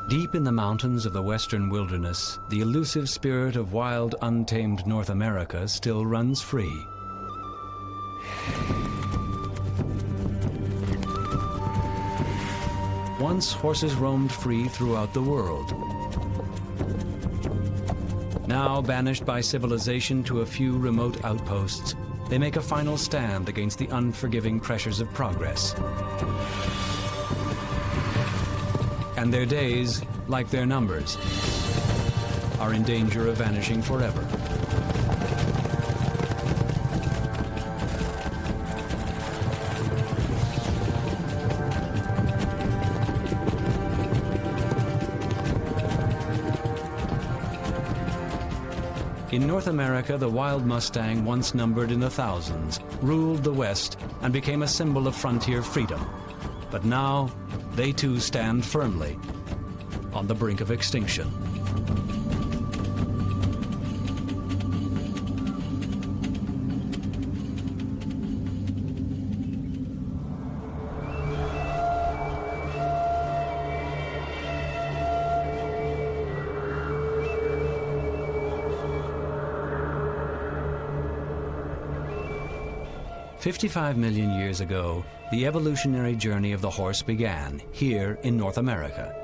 Deep in the mountains of the western wilderness, the elusive spirit of wild, untamed North America still runs free. Once horses roamed free throughout the world. Now banished by civilization to a few remote outposts, they make a final stand against the unforgiving pressures of progress. And their days, like their numbers, are in danger of vanishing forever. In North America, the wild mustang, once numbered in the thousands, ruled the West and became a symbol of frontier freedom. But now, they too stand firmly on the brink of extinction. "55 million years ago, the evolutionary journey of the horse began here in North America.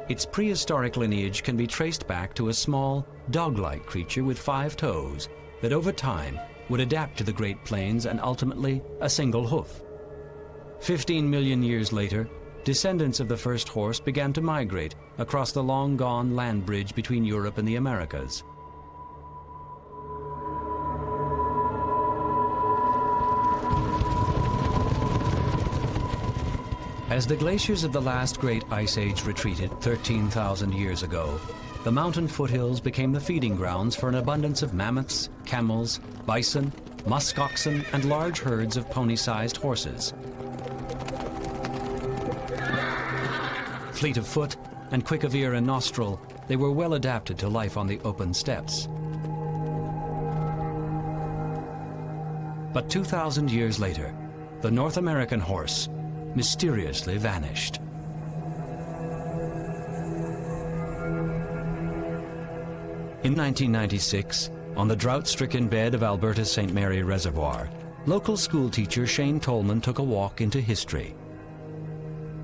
Its prehistoric lineage can be traced back to a small, dog-like creature with 5 toes that over time would adapt to the Great Plains and ultimately a single hoof. 15 million years later, descendants of the first horse began to migrate across the long-gone land bridge between Europe and the Americas. As the glaciers of the last great ice age retreated 13,000 years ago, the mountain foothills became the feeding grounds for an abundance of mammoths, camels, bison, musk oxen, and large herds of pony-sized horses. Fleet of foot and quick of ear and nostril, they were well adapted to life on the open steppes. But 2,000 years later, the North American horse mysteriously vanished. In 1996, on the drought-stricken bed of Alberta's St. Mary Reservoir, local schoolteacher Shane Tolman took a walk into history.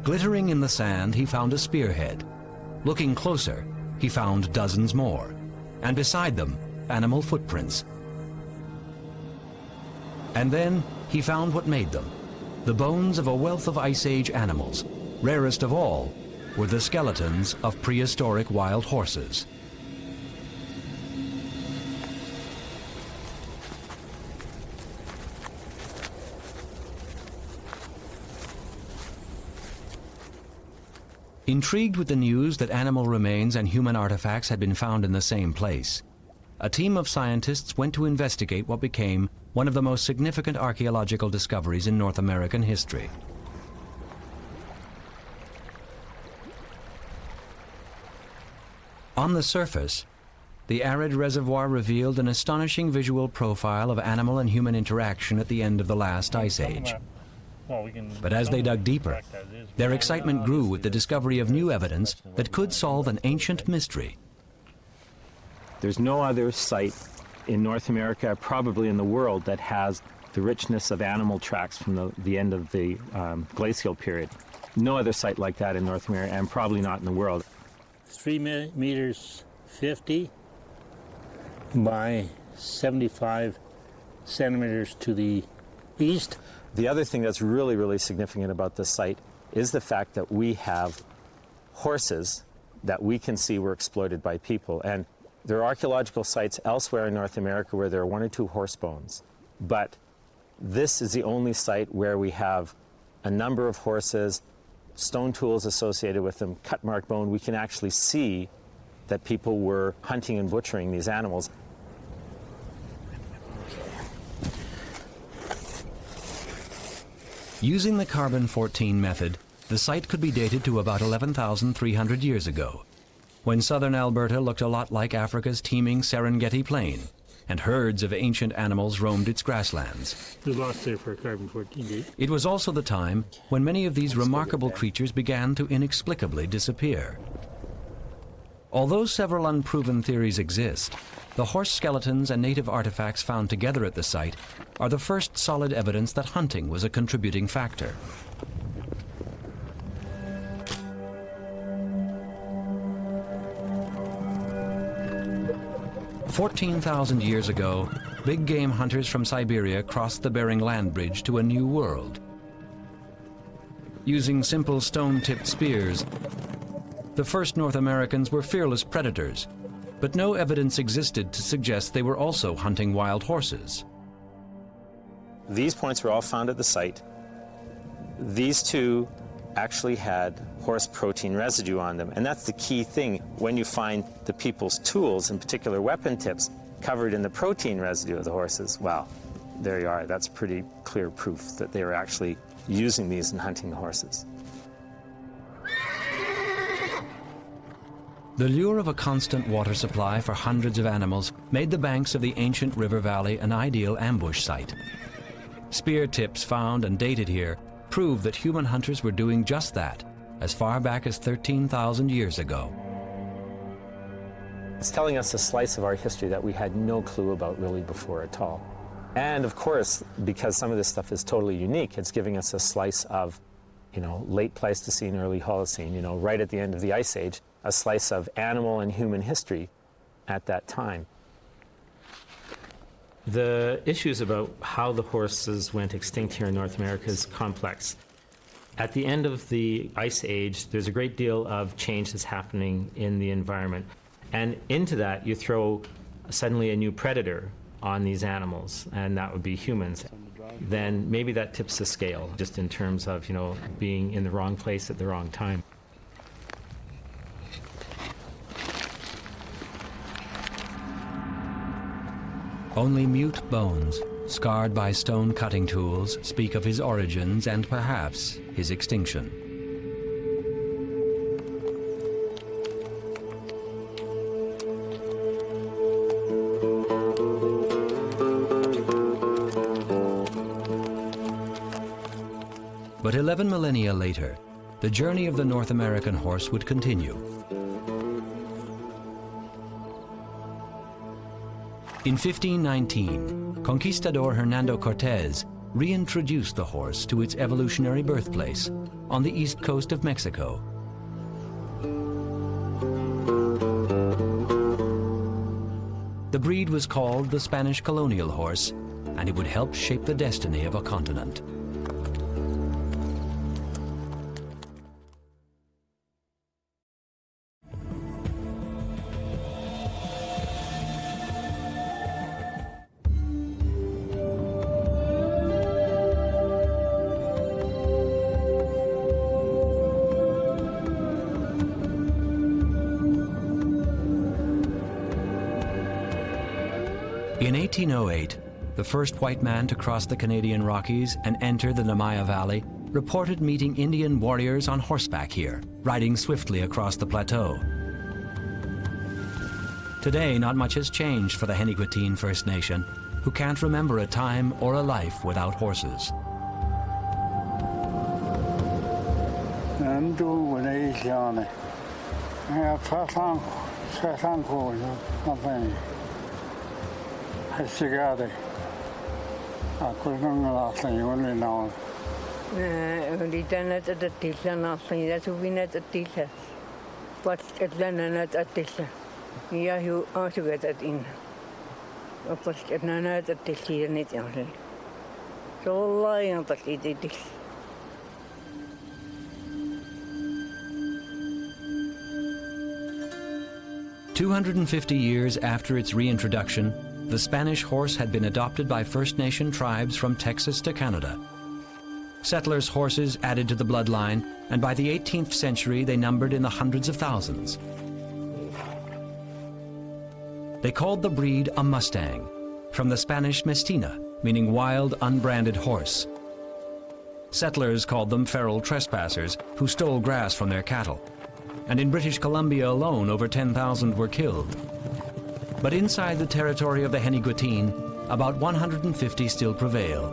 Glittering in the sand, he found a spearhead. Looking closer, he found dozens more, and beside them, animal footprints. And then he found what made them. The bones of a wealth of Ice Age animals. Rarest of all were the skeletons of prehistoric wild horses. Intrigued with the news that animal remains and human artifacts had been found in the same place, a team of scientists went to investigate what became one of the most significant archaeological discoveries in North American history. On the surface, the arid reservoir revealed an astonishing visual profile of animal and human interaction at the end of the last ice age. But as they dug deeper, their excitement grew with the discovery of new evidence that could solve an ancient mystery. There's no other site in North America, probably in the world, that has the richness of animal tracks from the end of the glacial period. No other site like that in North America, and probably not in the world. 3 meters 50 by 75 centimeters to the east. The other thing that's really, really significant about this site is the fact that we have horses that we can see were exploited by people. And there are archaeological sites elsewhere in North America where there are 1 or 2 horse bones. But this is the only site where we have a number of horses, stone tools associated with them, cut mark bone. We can actually see that people were hunting and butchering these animals. Using the carbon-14 method, the site could be dated to about 11,300 years ago, when southern Alberta looked a lot like Africa's teeming Serengeti Plain, and herds of ancient animals roamed its grasslands. We lost there for a carbon-14 date. It was also the time when many of these remarkable creatures began to inexplicably disappear. Although several unproven theories exist, the horse skeletons and native artifacts found together at the site are the first solid evidence that hunting was a contributing factor. 14,000 years ago, big game hunters from Siberia crossed the Bering Land Bridge to a new world. Using simple stone-tipped spears, the first North Americans were fearless predators, but no evidence existed to suggest they were also hunting wild horses. These points were all found at the site. These two actually had horse protein residue on them, and that's the key thing. When you find the people's tools, in particular weapon tips, covered in the protein residue of the horses, well, there you are. That's pretty clear proof that they were actually using these in hunting the horses. The lure of a constant water supply for hundreds of animals made the banks of the ancient river valley an ideal ambush site. Spear tips found and dated here prove that human hunters were doing just that as far back as 13,000 years ago. It's telling us a slice of our history that we had no clue about really before at all. And of course, because some of this stuff is totally unique, it's giving us a slice of, late Pleistocene, early Holocene, right at the end of the Ice Age, a slice of animal and human history at that time. The issues about how the horses went extinct here in North America is complex. At the end of the Ice Age, there's a great deal of change that's happening in the environment. And into that, you throw suddenly a new predator on these animals, and that would be humans. Then maybe that tips the scale, just in terms of, being in the wrong place at the wrong time. Only mute bones, scarred by stone cutting tools, speak of his origins and perhaps his extinction. But 11 millennia later, the journey of the North American horse would continue. In 1519, conquistador Hernando Cortés reintroduced the horse to its evolutionary birthplace on the east coast of Mexico. The breed was called the Spanish colonial horse, and it would help shape the destiny of a continent. In 1808, the first white man to cross the Canadian Rockies and enter the Namaya Valley reported meeting Indian warriors on horseback here, riding swiftly across the plateau. Today, not much has changed for the Henigwitine First Nation, who can't remember a time or a life without horses. "250 years after its reintroduction, the Spanish horse had been adopted by First Nation tribes from Texas to Canada. Settlers' horses added to the bloodline, and by the 18th century they numbered in the hundreds of thousands. They called the breed a mustang, from the Spanish mestina, meaning wild, unbranded horse. Settlers called them feral trespassers who stole grass from their cattle. And in British Columbia alone, over 10,000 were killed. But inside the territory of the Henigwitine, about 150 still prevail.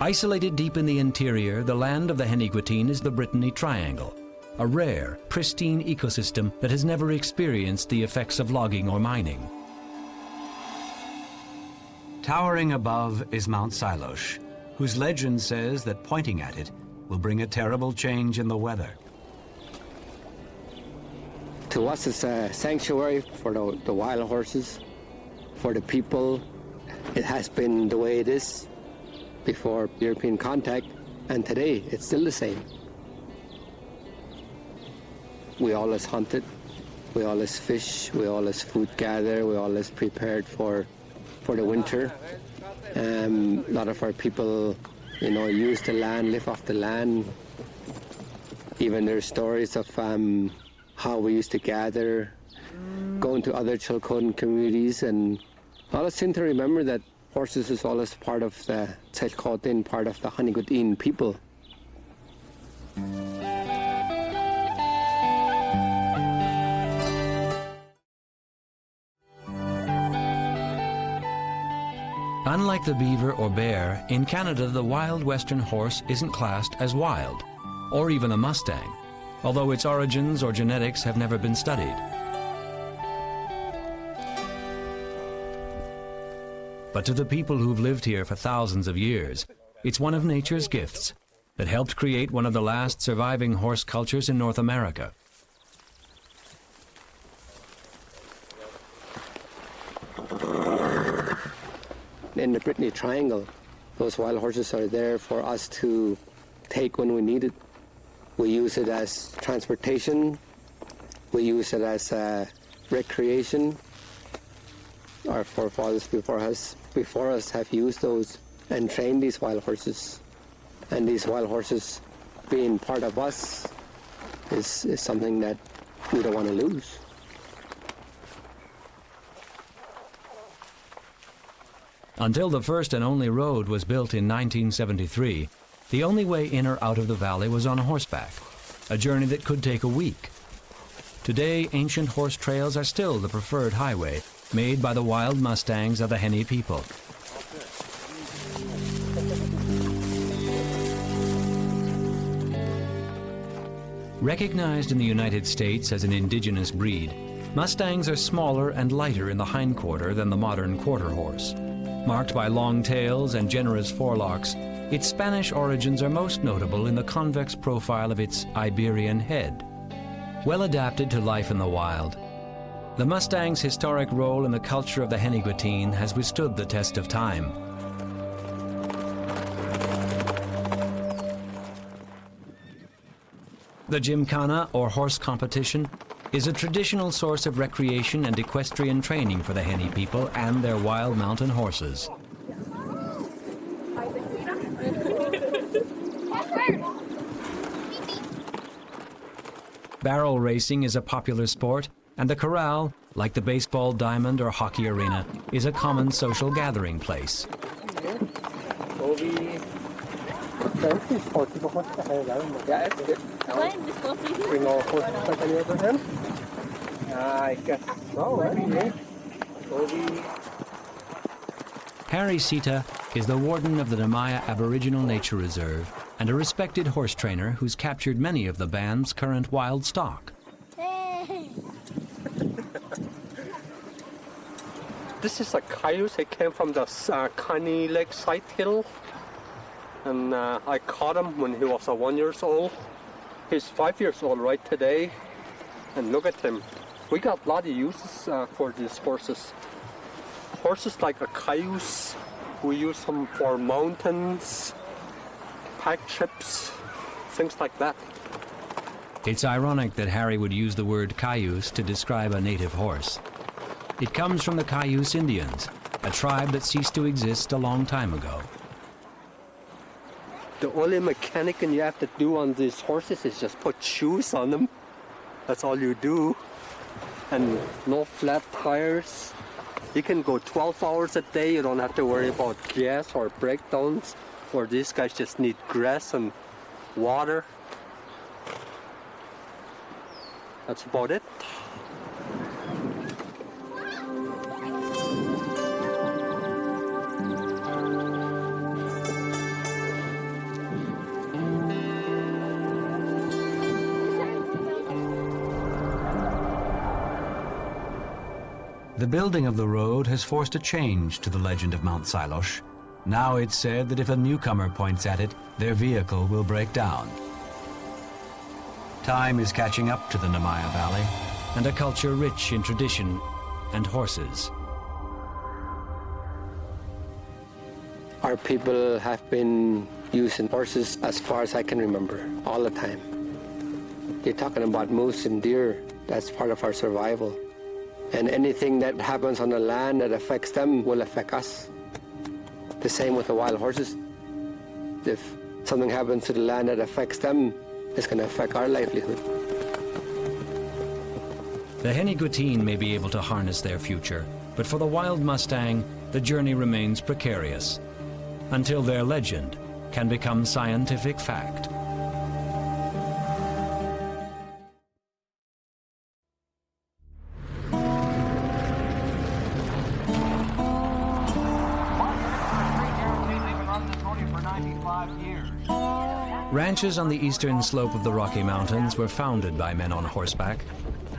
Isolated deep in the interior, the land of the Henigwitine is the Brittany Triangle, a rare, pristine ecosystem that has never experienced the effects of logging or mining. Towering above is Mount Silosh, whose legend says that pointing at it will bring a terrible change in the weather. To us, it's a sanctuary for the wild horses, for the people. It has been the way it is before European contact, and today it's still the same. We always hunted, we always fish, we always food gather, we always prepared for the winter. A lot of our people, use the land, live off the land. Even there's stories of how we used to gather, going to other Chilcotin communities, and I always seem to remember that horses is always part of the Chilcotin, part of the Henigwitine people. Unlike the beaver or bear, in Canada the wild western horse isn't classed as wild, or even a mustang, although its origins or genetics have never been studied. But to the people who've lived here for thousands of years, it's one of nature's gifts that helped create one of the last surviving horse cultures in North America. In the Brittany Triangle, those wild horses are there for us to take when we need it. We use it as transportation. We use it as recreation. Our forefathers before us have used those and trained these wild horses. And these wild horses being part of us is something that we don't want to lose. Until the first and only road was built in 1973, the only way in or out of the valley was on horseback, a journey that could take a week. Today, ancient horse trails are still the preferred highway, made by the wild mustangs of the Henny people. Recognized in the United States as an indigenous breed, mustangs are smaller and lighter in the hindquarter than the modern quarter horse. Marked by long tails and generous forelocks, its Spanish origins are most notable in the convex profile of its Iberian head. Well adapted to life in the wild, the mustang's historic role in the culture of the Henigwitine has withstood the test of time. The Gymkhana, or horse competition, is a traditional source of recreation and equestrian training for the Henny people and their wild mountain horses. Barrel racing is a popular sport, and the corral, like the baseball diamond or hockey arena, is a common social gathering place. Bring our horses back over him. I guess so, right? Harry Sita is the warden of the Namaya Aboriginal Nature Reserve and a respected horse trainer who's captured many of the band's current wild stock. This is a coyote. It came from the Connie Lake side hill. And I caught him when he was 1 year old. He's 5 years old right today. And look at him. We got a lot of uses for these horses. Horses like a cayuse. We use them for mountains, pack trips, things like that. It's ironic that Harry would use the word cayuse to describe a native horse. It comes from the Cayuse Indians, a tribe that ceased to exist a long time ago. The only mechanic you have to do on these horses is just put shoes on them. That's all you do. And no flat tires. You can go 12 hours a day. You don't have to worry about gas or breakdowns. Or these guys just need grass and water. That's about it. The building of the road has forced a change to the legend of Mount Silosh. Now it's said that if a newcomer points at it, their vehicle will break down. Time is catching up to the Namaya Valley, and a culture rich in tradition and horses. Our people have been using horses as far as I can remember, all the time. You're talking about moose and deer, that's part of our survival. And anything that happens on the land that affects them will affect us. The same with the wild horses. If something happens to the land that affects them, it's going to affect our livelihood. The Henigutin may be able to harness their future, but for the wild Mustang, the journey remains precarious until their legend can become scientific fact. Ranches on the eastern slope of the Rocky Mountains were founded by men on horseback.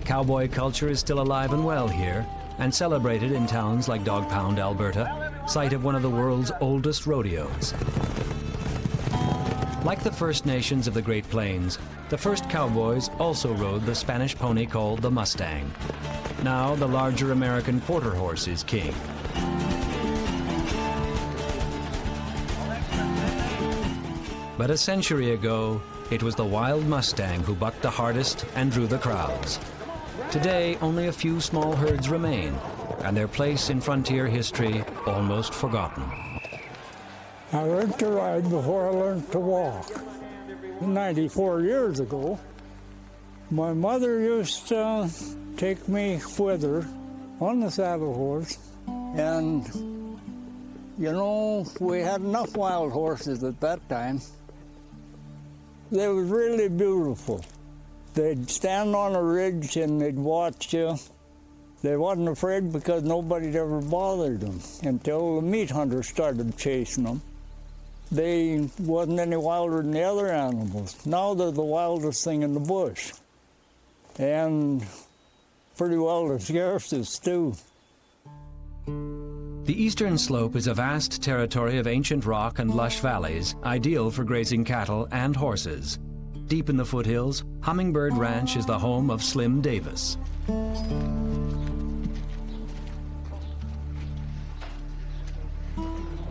Cowboy culture is still alive and well here, and celebrated in towns like Dog Pound, Alberta, site of one of the world's oldest rodeos. Like the First Nations of the Great Plains, the first cowboys also rode the Spanish pony called the Mustang. Now the larger American quarter horse is king. But a century ago, it was the wild Mustang who bucked the hardest and drew the crowds. Today, only a few small herds remain, and their place in frontier history almost forgotten. I learned to ride before I learned to walk. 94 years ago, my mother used to take me with her on the saddle horse, and you know, we had enough wild horses at that time. They was really beautiful. They'd stand on a ridge and they'd watch you. They wasn't afraid because nobody'd ever bothered them until the meat hunters started chasing them. They wasn't any wilder than the other animals. Now they're the wildest thing in the bush. And pretty well the scarcest too. The eastern slope is a vast territory of ancient rock and lush valleys, ideal for grazing cattle and horses. Deep in the foothills, Hummingbird Ranch is the home of Slim Davis.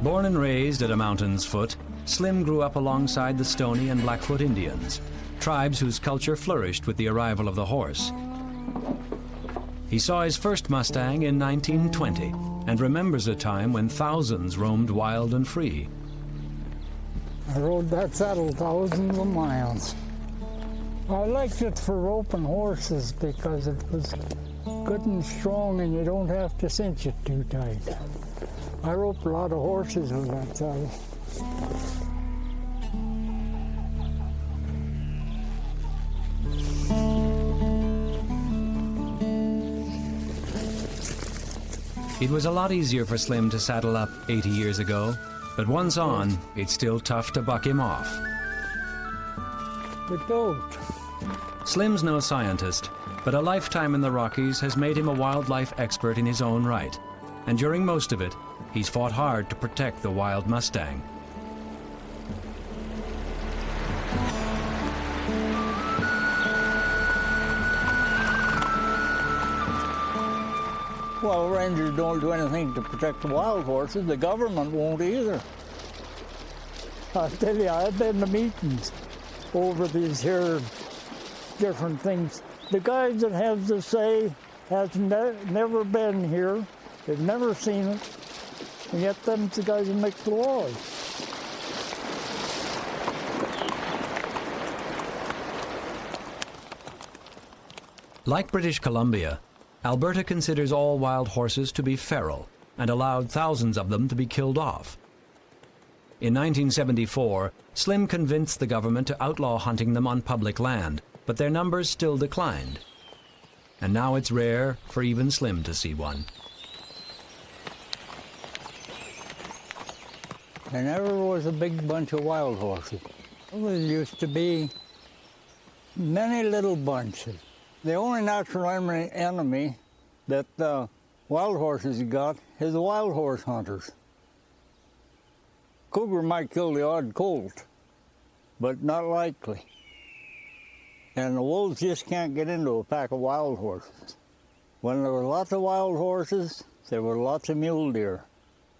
Born and raised at a mountain's foot, Slim grew up alongside the Stoney and Blackfoot Indians, tribes whose culture flourished with the arrival of the horse. He saw his first Mustang in 1920 and remembers a time when thousands roamed wild and free. I rode that saddle thousands of miles. I liked it for roping horses because it was good and strong and you don't have to cinch it too tight. I roped a lot of horses with that saddle. It was a lot easier for Slim to saddle up 80 years ago, but once on, it's still tough to buck him off. But don't. Slim's no scientist, but a lifetime in the Rockies has made him a wildlife expert in his own right. And during most of it, he's fought hard to protect the wild Mustang. Well, rangers don't do anything to protect the wild horses. The government won't either. I tell you, I've been to meetings over these here different things. The guys that have the say has never been here. They've never seen it. And yet them's the guys that make the laws. Like British Columbia, Alberta considers all wild horses to be feral and allowed thousands of them to be killed off. In 1974, Slim convinced the government to outlaw hunting them on public land, but their numbers still declined. And now it's rare for even Slim to see one. There never was a big bunch of wild horses. There used to be many little bunches. The only natural enemy that wild horses you got is the wild horse hunters. Cougar might kill the odd colt, but not likely. And the wolves just can't get into a pack of wild horses. When there were lots of wild horses, there were lots of mule deer,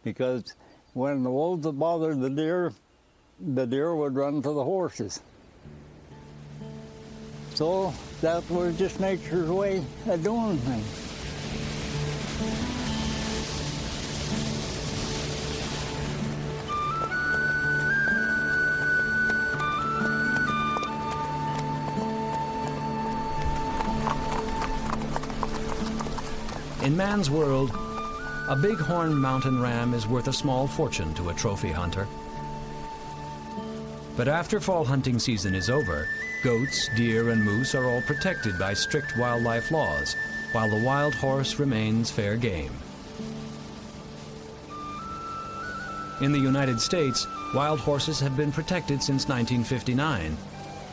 because when the wolves would bother the deer would run to the horses. So that was just nature's way of doing things. In man's world, a bighorn mountain ram is worth a small fortune to a trophy hunter. But after fall hunting season is over, goats, deer, and moose are all protected by strict wildlife laws, while the wild horse remains fair game. In the United States, wild horses have been protected since 1959,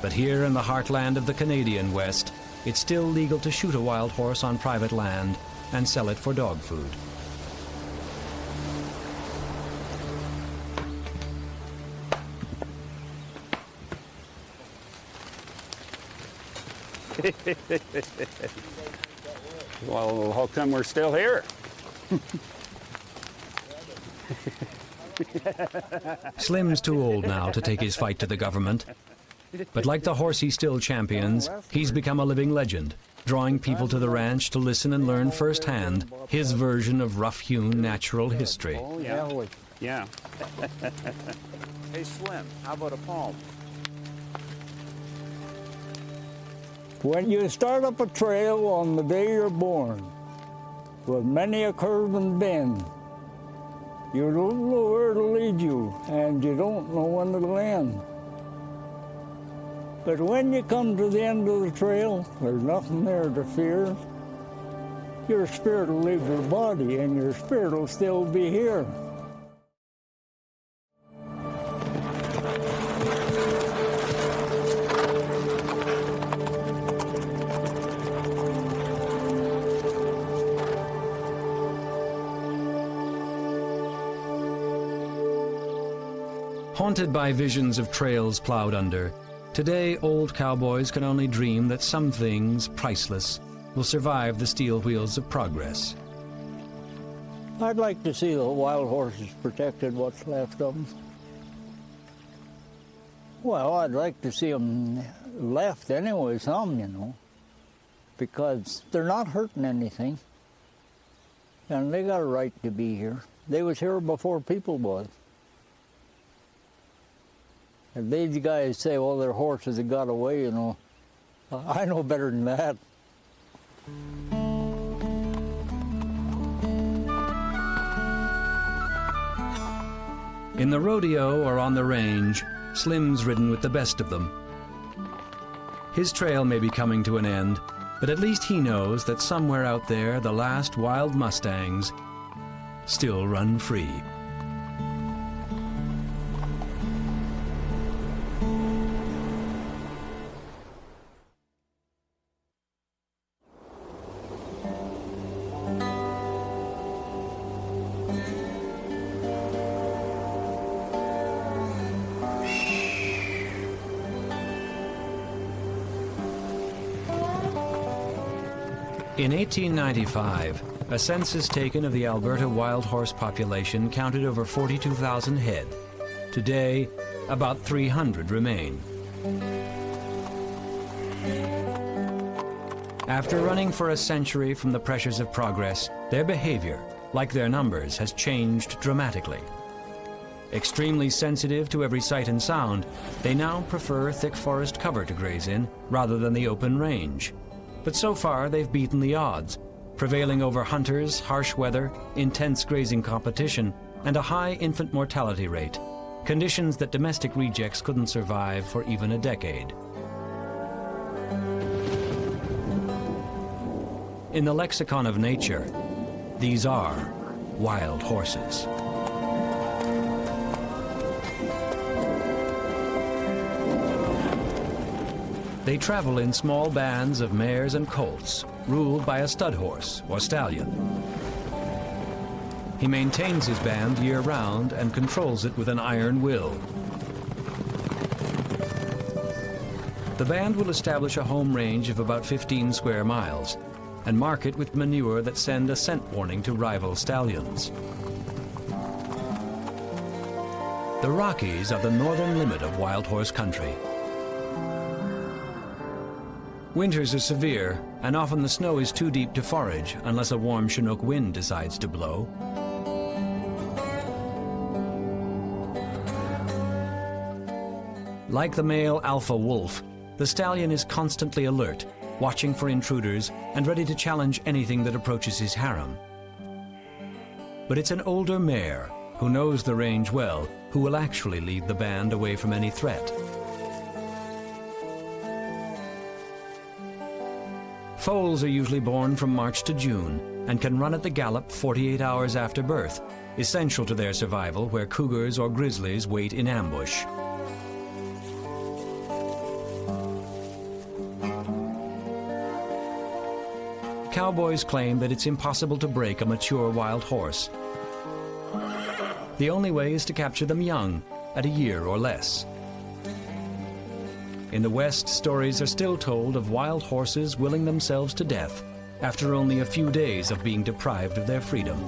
but here in the heartland of the Canadian West, it's still legal to shoot a wild horse on private land and sell it for dog food. Well, how come we're still here? Slim's too old now to take his fight to the government. But like the horse he still champions, he's become a living legend, drawing people to the ranch to listen and learn firsthand his version of rough-hewn natural history. Oh, yeah. Yeah. Hey, Slim, how about a palm? When you start up a trail on the day you're born, with many a curve and bend, you don't know where it'll lead you, and you don't know when it'll end. But when you come to the end of the trail, there's nothing there to fear. Your spirit will leave your body, and your spirit will still be here. Haunted by visions of trails plowed under, today old cowboys can only dream that some things, priceless, will survive the steel wheels of progress. I'd like to see the wild horses protected, what's left of them. Well, I'd like to see them left anyway, some, you know, because they're not hurting anything, and they got a right to be here. They was here before people was. And these guys say, well, their horses have got away, you know. I know better than that. In the rodeo or on the range, Slim's ridden with the best of them. His trail may be coming to an end, but at least he knows that somewhere out there the last wild mustangs still run free. In 1895, a census taken of the Alberta wild horse population counted over 42,000 head. Today, about 300 remain. After running for a century from the pressures of progress, their behavior, like their numbers, has changed dramatically. Extremely sensitive to every sight and sound, they now prefer thick forest cover to graze in rather than the open range. But so far, they've beaten the odds, prevailing over hunters, harsh weather, intense grazing competition, and a high infant mortality rate, conditions that domestic rejects couldn't survive for even a decade. In the lexicon of nature, these are wild horses. They travel in small bands of mares and colts, ruled by a stud horse or stallion. He maintains his band year-round and controls it with an iron will. The band will establish a home range of about 15 square miles and mark it with manure that send a scent warning to rival stallions. The Rockies are the northern limit of wild horse country. Winters are severe, and often the snow is too deep to forage unless a warm Chinook wind decides to blow. Like the male alpha wolf, the stallion is constantly alert, watching for intruders and ready to challenge anything that approaches his harem. But it's an older mare who knows the range well, who will actually lead the band away from any threat. Foals are usually born from March to June and can run at the gallop 48 hours after birth, essential to their survival where cougars or grizzlies wait in ambush. Cowboys claim that it's impossible to break a mature wild horse. The only way is to capture them young, at a year or less. In the West, stories are still told of wild horses willing themselves to death after only a few days of being deprived of their freedom.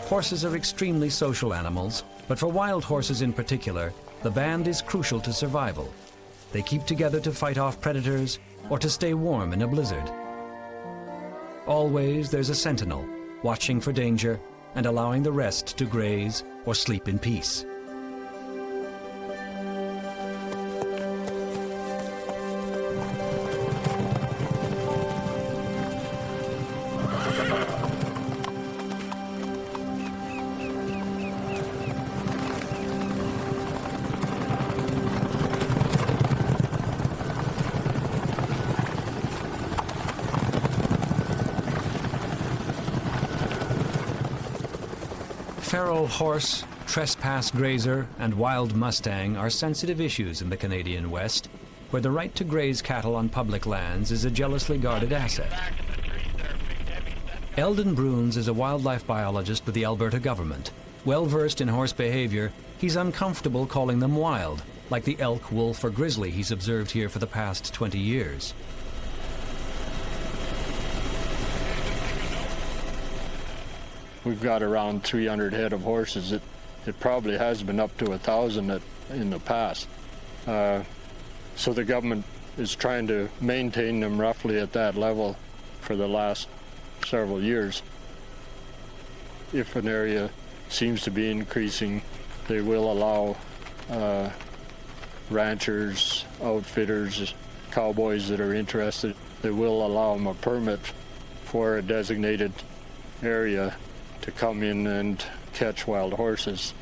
Horses are extremely social animals, but for wild horses in particular, the band is crucial to survival. They keep together to fight off predators or to stay warm in a blizzard. Always there's a sentinel, watching for danger and allowing the rest to graze or sleep in peace. Feral horse, trespass grazer, and wild mustang are sensitive issues in the Canadian West, where the right to graze cattle on public lands is a jealously guarded asset. Eldon Bruns is a wildlife biologist with the Alberta government. Well versed in horse behavior, he's uncomfortable calling them wild, like the elk, wolf, or grizzly he's observed here for the past 20 years. We've got around 300 head of horses. It probably has been up to 1,000 in the past. So the government is trying to maintain them roughly at that level for the last several years. If an area seems to be increasing, they will allow ranchers, outfitters, cowboys that are interested, they will allow them a permit for a designated area to come in and catch wild horses.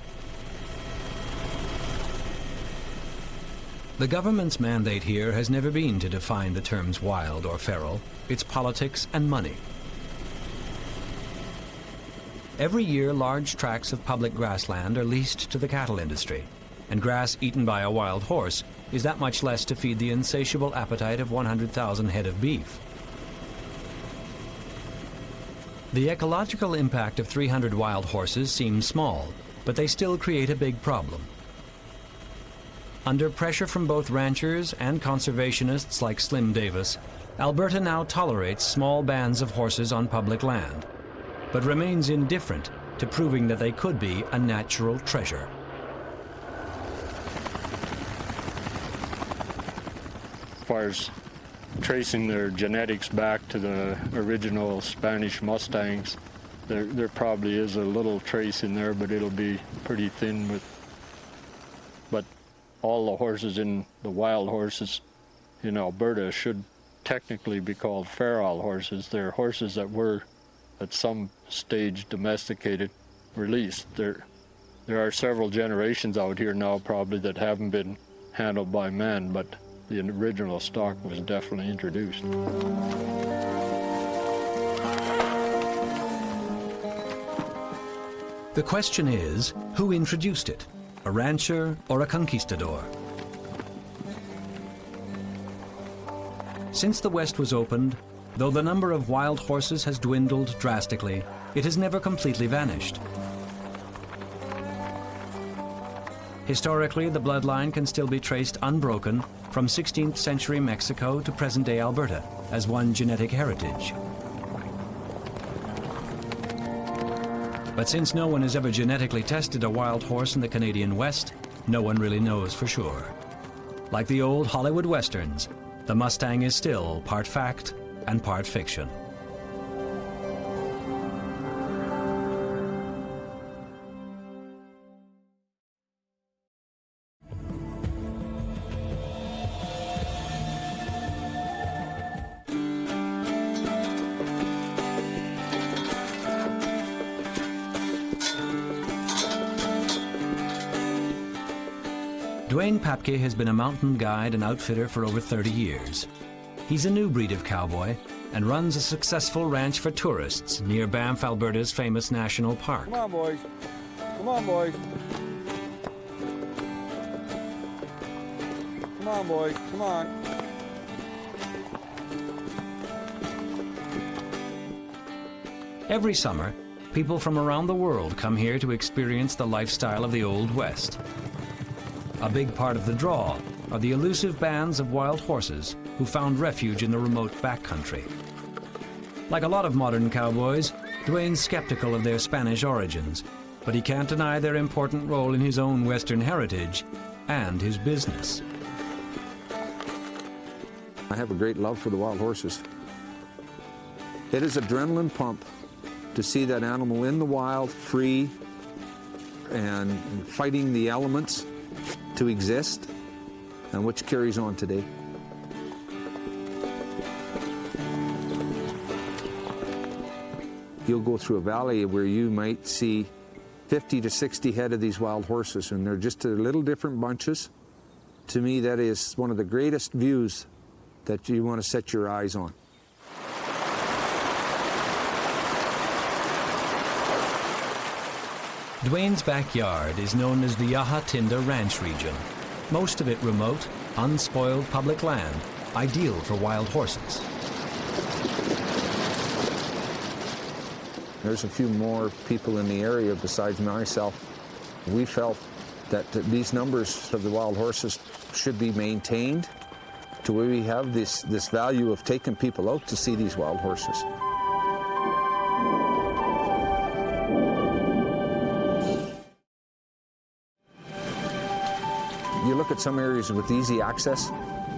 The government's mandate here has never been to define the terms wild or feral. It's politics and money. Every year, large tracts of public grassland are leased to the cattle industry, and grass eaten by a wild horse is that much less to feed the insatiable appetite of 100,000 head of beef. The ecological impact of 300 wild horses seems small, but they still create a big problem. Under pressure from both ranchers and conservationists like Slim Davis, Alberta now tolerates small bands of horses on public land, but remains indifferent to proving that they could be a natural treasure. As far as tracing their genetics back to the original Spanish Mustangs, there probably is a little trace in there, but it'll be pretty thin. But all the horses in the wild horses in Alberta should technically be called feral horses. They're horses that were at some stage domesticated, released. There are several generations out here now probably that haven't been handled by man, but the original stock was definitely introduced. The question is, who introduced it? A rancher or a conquistador? Since the West was opened, Though the number of wild horses has dwindled drastically, it has never completely vanished. Historically, the bloodline can still be traced unbroken from 16th century Mexico to present-day Alberta as one genetic heritage. But since no one has ever genetically tested a wild horse in the Canadian West, no one really knows for sure. Like the old Hollywood westerns, the Mustang is still part fact and part fiction. Dwayne Papke has been a mountain guide and outfitter for over 30 years. He's a new breed of cowboy and runs a successful ranch for tourists near Banff, Alberta's famous national park. Come on, boys. Come on, boys. Come on, boys. Come on. Every summer, people from around the world come here to experience the lifestyle of the Old West. A big part of the draw are the elusive bands of wild horses who found refuge in the remote backcountry. Like a lot of modern cowboys, Dwayne's skeptical of their Spanish origins, but he can't deny their important role in his own Western heritage and his business. I have a great love for the wild horses. It is adrenaline pump to see that animal in the wild, free, and fighting the elements to exist, and which carries on today. You'll go through a valley where you might see 50 to 60 head of these wild horses, and they're just little different bunches. To me, that is one of the greatest views that you want to set your eyes on. Dwayne's backyard is known as the Yahatinda Ranch region, most of it remote, unspoiled public land, ideal for wild horses. There's a few more people in the area besides myself. We felt that these numbers of the wild horses should be maintained to where we have this value of taking people out to see these wild horses. You look at some areas with easy access,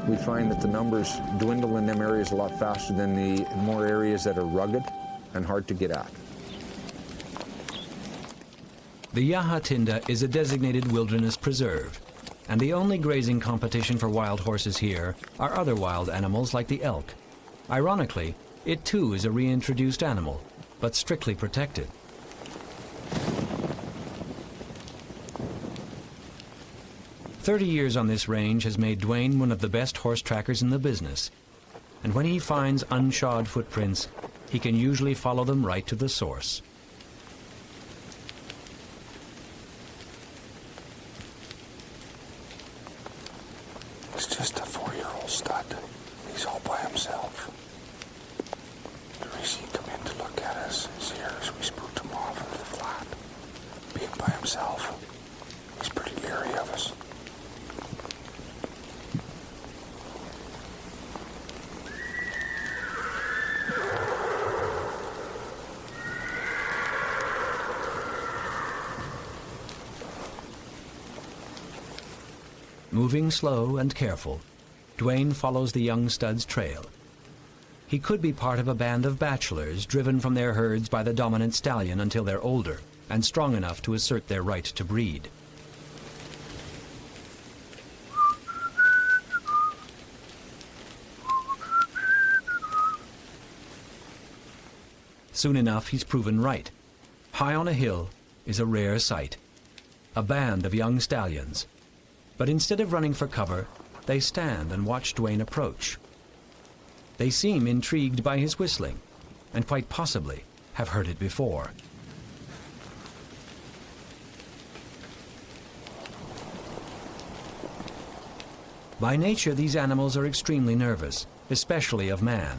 we find that the numbers dwindle in them areas a lot faster than the more areas that are rugged and hard to get at. The Yahatinda is a designated wilderness preserve, and the only grazing competition for wild horses here are other wild animals like the elk. Ironically, it too is a reintroduced animal, but strictly protected. "30 years on this range has made Dwayne one of the best horse trackers in the business, and when he finds unshod footprints, he can usually follow them right to the source. It's just a 4-year-old stud. He's all by himself. The reason he come in to look at us is here as we spooked him off of the flat. Being by himself, he's pretty leery of us. Moving slow and careful, Dwayne follows the young stud's trail. He could be part of a band of bachelors driven from their herds by the dominant stallion until they're older and strong enough to assert their right to breed. Soon enough, he's proven right. High on a hill is a rare sight, a band of young stallions. But instead of running for cover, they stand and watch Dwayne approach. They seem intrigued by his whistling, and quite possibly have heard it before. By nature, these animals are extremely nervous, especially of man.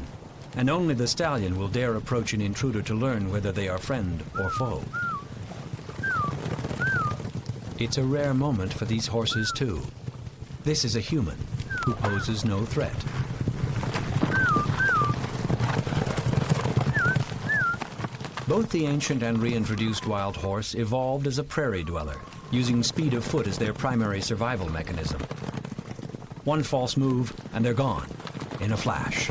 and only the stallion will dare approach an intruder to learn whether they are friend or foe. It's a rare moment for these horses too. This is a human who poses no threat. Both the ancient and reintroduced wild horse evolved as a prairie dweller, using speed of foot as their primary survival mechanism. One false move and they're gone, in a flash.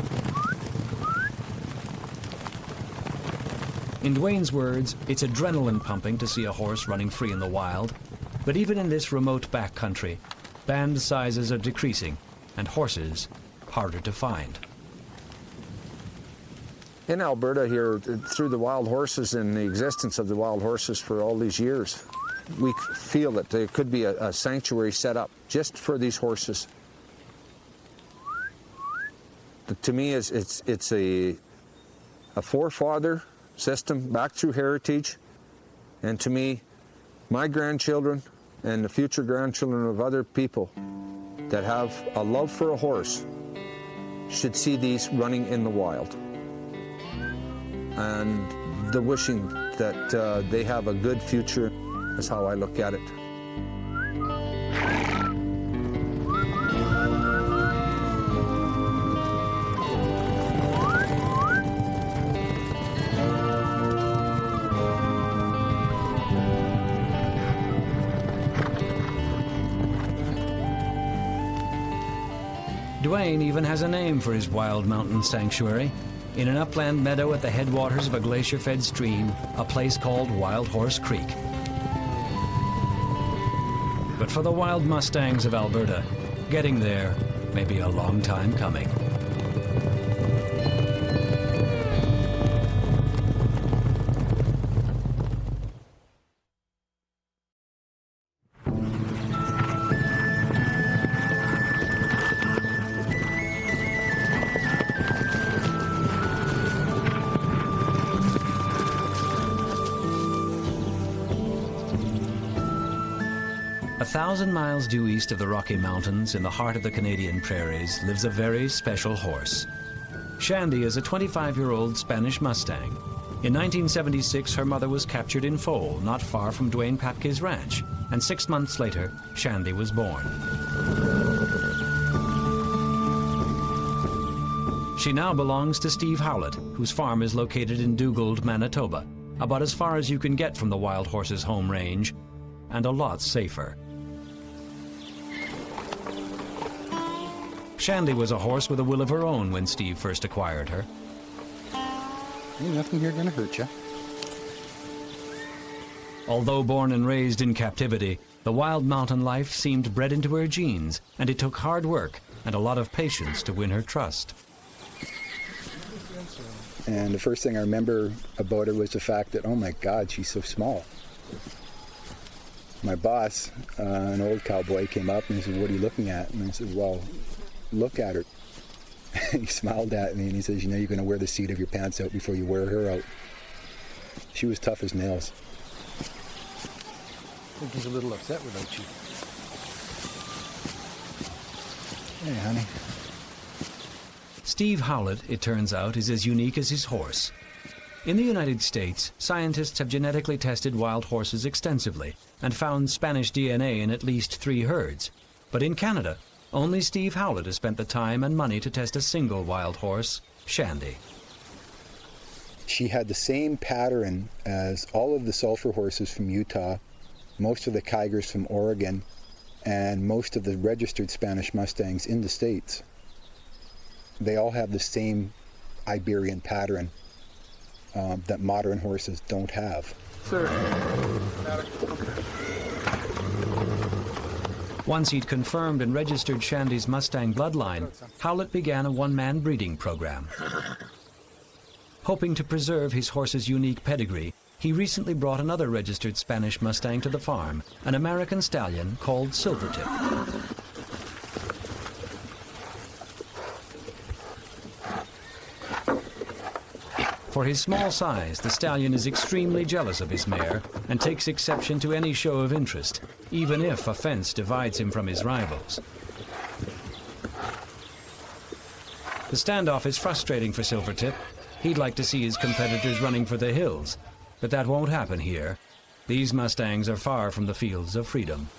In Dwayne's words, it's adrenaline pumping to see a horse running free in the wild, but even in this remote backcountry, band sizes are decreasing and horses harder to find. In Alberta here, through the wild horses and the existence of the wild horses for all these years, we feel that there could be a sanctuary set up just for these horses. To me, it's a forefather system back through heritage, and to me, my grandchildren and the future grandchildren of other people that have a love for a horse should see these running in the wild. And the wishing that they have a good future is how I look at it. Dwayne even has a name for his wild mountain sanctuary. In an upland meadow at the headwaters of a glacier-fed stream, a place called Wild Horse Creek. But for the wild mustangs of Alberta, getting there may be a long time coming. A 1,000 miles due east of the Rocky Mountains, in the heart of the Canadian prairies, lives a very special horse. Shandy is a 25-year-old Spanish Mustang. In 1976, her mother was captured in foal, not far from Dwayne Papke's ranch, and 6 months later, Shandy was born. She now belongs to Steve Howlett, whose farm is located in Dugald, Manitoba, about as far as you can get from the wild horse's home range, and a lot safer. Shandy was a horse with a will of her own when Steve first acquired her. Ain't nothing here gonna hurt you. Although born and raised in captivity, the wild mountain life seemed bred into her genes, and it took hard work and a lot of patience to win her trust. And the first thing I remember about her was the fact that, oh my God, she's so small. My boss, an old cowboy, came up and he said, "What are you looking at?" And I said, "Well, look at her." He smiled at me and he says, "You know, you're going to wear the seat of your pants out before you wear her out." She was tough as nails. I think he's a little upset without you. Hey, honey. Steve Howlett, it turns out, is as unique as his horse. In the United States, scientists have genetically tested wild horses extensively and found Spanish DNA in at least 3 herds. But in Canada, only Steve Howlett has spent the time and money to test a single wild horse, Shandy. She had the same pattern as all of the sulfur horses from Utah, most of the Tigers from Oregon, and most of the registered Spanish Mustangs in the States. They all have the same Iberian pattern that modern horses don't have. Sir. Once he'd confirmed and registered Shandy's Mustang bloodline, Howlett began a one-man breeding program. Hoping to preserve his horse's unique pedigree, he recently brought another registered Spanish Mustang to the farm, an American stallion called Silvertip. For his small size, the stallion is extremely jealous of his mare and takes exception to any show of interest, even if a fence divides him from his rivals. The standoff is frustrating for Silvertip. He'd like to see his competitors running for the hills, but that won't happen here. These Mustangs are far from the fields of freedom.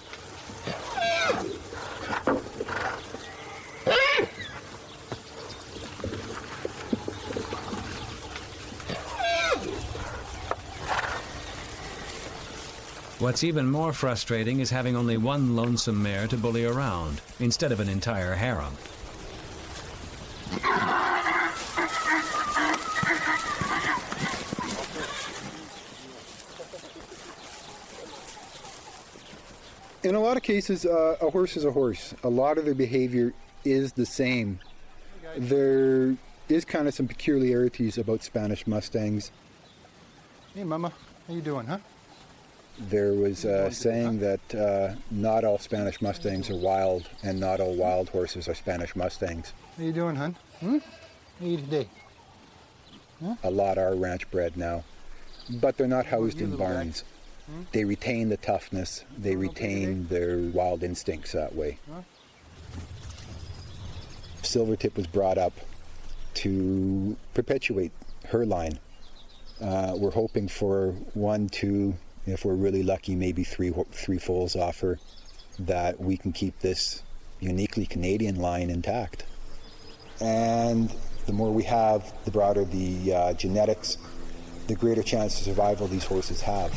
What's even more frustrating is having only one lonesome mare to bully around, instead of an entire harem. In a lot of cases, a horse is a horse. A lot of their behavior is the same. There is kind of some peculiarities about Spanish Mustangs. Hey, Mama, how you doing, huh? There was a saying that not all Spanish Mustangs are wild, and not all wild horses are Spanish Mustangs. How you doing, hun? How are you today? Huh? A lot are ranch bred now, but they're not housed in barns. They retain the toughness, they retain their wild instincts that way. Silvertip was brought up to perpetuate her line. We're hoping for 1, 2, if we're really lucky, maybe three foals off her, that we can keep this uniquely Canadian line intact. And the more we have, the broader the genetics, the greater chance of survival these horses have.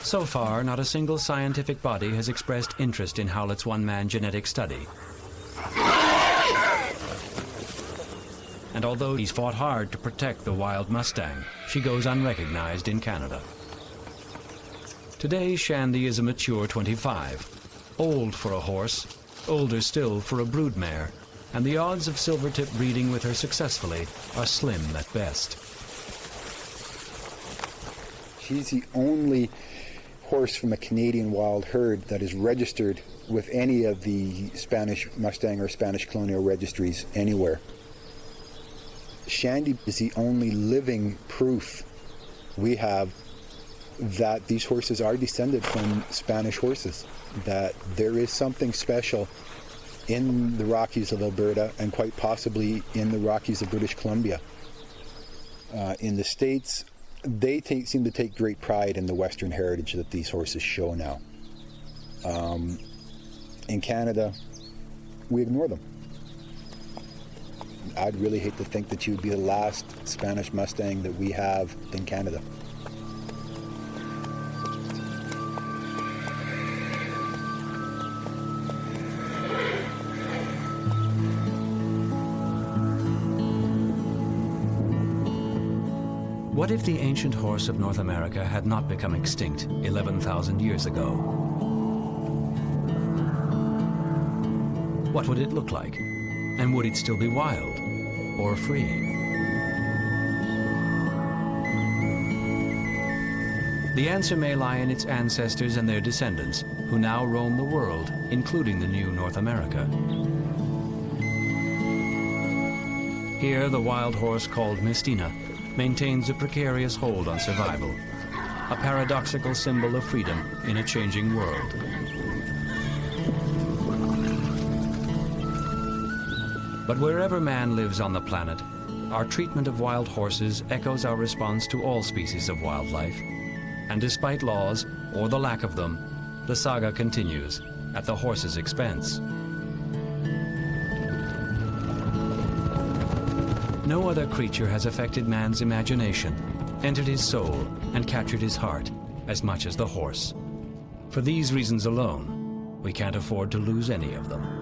So far, not a single scientific body has expressed interest in Howlett's one-man genetic study. And although he's fought hard to protect the wild Mustang, she goes unrecognized in Canada. Today, Shandy is a mature 25, old for a horse, older still for a broodmare, and the odds of Silvertip breeding with her successfully are slim at best. She's the only horse from a Canadian wild herd that is registered with any of the Spanish Mustang or Spanish colonial registries anywhere. Shandy is the only living proof we have that these horses are descended from Spanish horses, that there is something special in the Rockies of Alberta and quite possibly in the Rockies of British Columbia. In the States, they seem to take great pride in the Western heritage that these horses show now. In Canada, we ignore them. I'd really hate to think that you would be the last Spanish Mustang that we have in Canada. What if the ancient horse of North America had not become extinct 11,000 years ago? What would it look like? And would it still be wild or free? The answer may lie in its ancestors and their descendants, who now roam the world, including the new North America. Here, the wild horse called Mestina maintains a precarious hold on survival, a paradoxical symbol of freedom in a changing world. But wherever man lives on the planet, our treatment of wild horses echoes our response to all species of wildlife. And despite laws, or the lack of them, the saga continues at the horse's expense. No other creature has affected man's imagination, entered his soul, and captured his heart as much as the horse. For these reasons alone, we can't afford to lose any of them.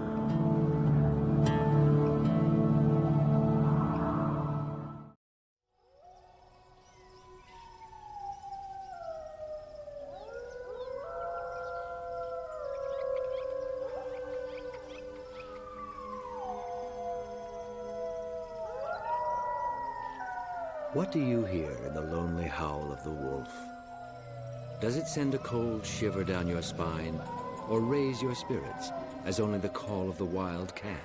What do you hear in the lonely howl of the wolf? Does it send a cold shiver down your spine, or raise your spirits, as only the call of the wild can?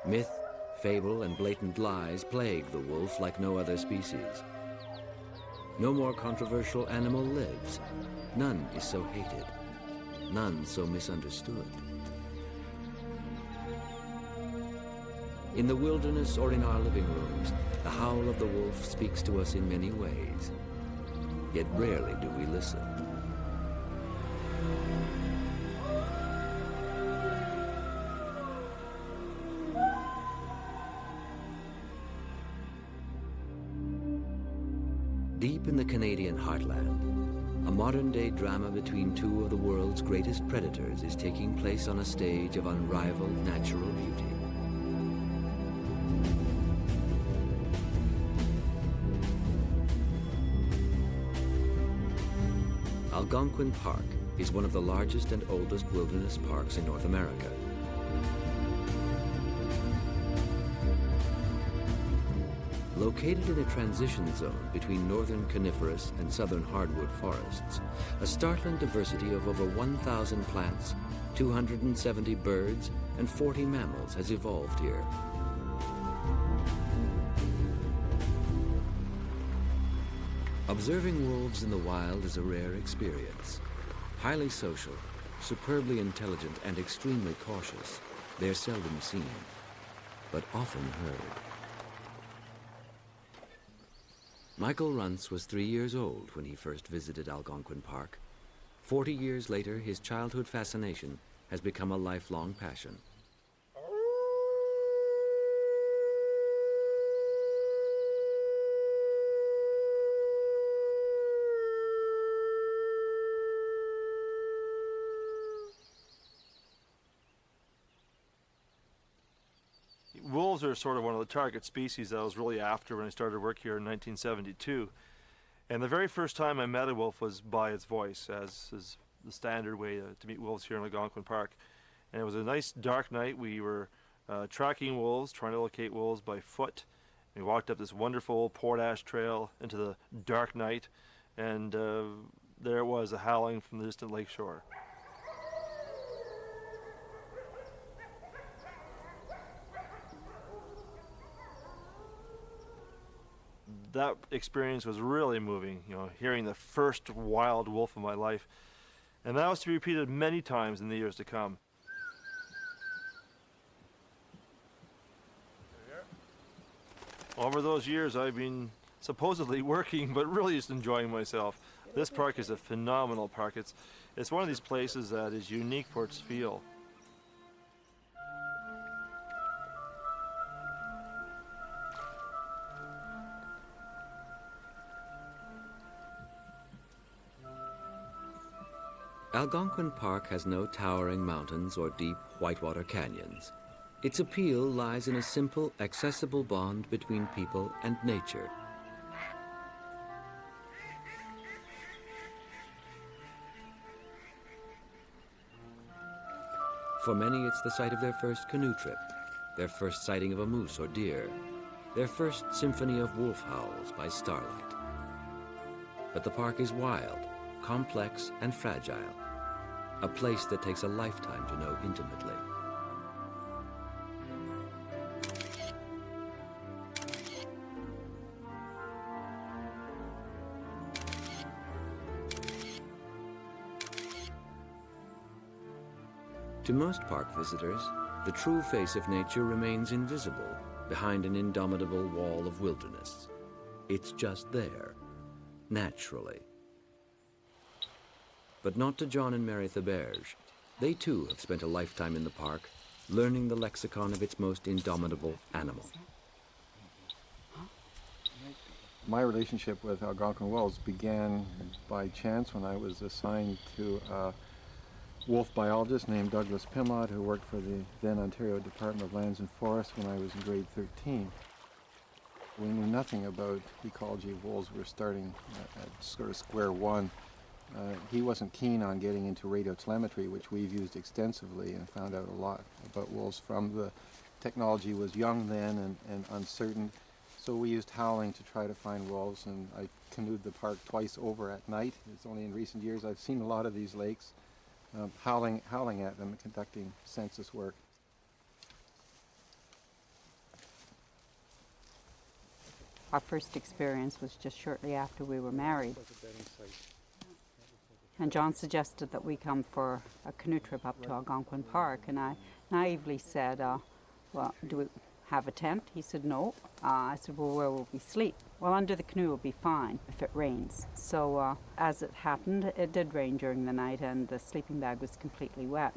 Myth, fable, and blatant lies plague the wolf like no other species. No more controversial animal lives. None is so hated. None so misunderstood. In the wilderness or in our living rooms, the howl of the wolf speaks to us in many ways. Yet rarely do we listen. Deep in the Canadian heartland, a modern-day drama between two of the world's greatest predators is taking place on a stage of unrivaled natural beauty. Algonquin Park is one of the largest and oldest wilderness parks in North America. Located in a transition zone between northern coniferous and southern hardwood forests, a startling diversity of over 1,000 plants, 270 birds, and 40 mammals has evolved here. Observing wolves in the wild is a rare experience. Highly social, superbly intelligent, and extremely cautious, they're seldom seen, but often heard. Michael Runce was 3 years old when he first visited Algonquin Park. 40 years later, his childhood fascination has become a lifelong passion. Wolves are sort of one of the target species that I was really after when I started work here in 1972. And the very first time I met a wolf was by its voice, as is the standard way to meet wolves here in Algonquin Park. And it was a nice dark night. We were tracking wolves, trying to locate wolves by foot. We walked up this wonderful portage trail into the dark night, and there it was, a howling from the distant lake shore. That experience was really moving, hearing the first wild wolf of my life. And that was to be repeated many times in the years to come. Over those years, I've been supposedly working, but really just enjoying myself. This park is a phenomenal park. It's one of these places that is unique for its feel. Algonquin Park has no towering mountains or deep whitewater canyons. Its appeal lies in a simple, accessible bond between people and nature. For many, it's the site of their first canoe trip, their first sighting of a moose or deer, their first symphony of wolf howls by starlight. But the park is wild, complex, and fragile. A place that takes a lifetime to know intimately. To most park visitors, the true face of nature remains invisible behind an indomitable wall of wilderness. It's just there, naturally. But not to John and Mary Theberge. They too have spent a lifetime in the park, learning the lexicon of its most indomitable animal. My relationship with Algonquin wolves began by chance when I was assigned to a wolf biologist named Douglas Pimott, who worked for the then Ontario Department of Lands and Forests when I was in grade 13. We knew nothing about ecology of wolves. We were starting at sort of square one. He wasn't keen on getting into radiotelemetry, which we've used extensively, and found out a lot about wolves from the technology was young then and uncertain. So we used howling to try to find wolves, and I canoed the park twice over at night. It's only in recent years I've seen a lot of these lakes, howling at them and conducting census work. Our first experience was just shortly after we were married. And John suggested that we come for a canoe trip up to Algonquin Park, and I naively said, well, do we have a tent? He said, no. I said, well, where will we sleep? Well, under the canoe will be fine if it rains. So as it happened, it did rain during the night, and the sleeping bag was completely wet.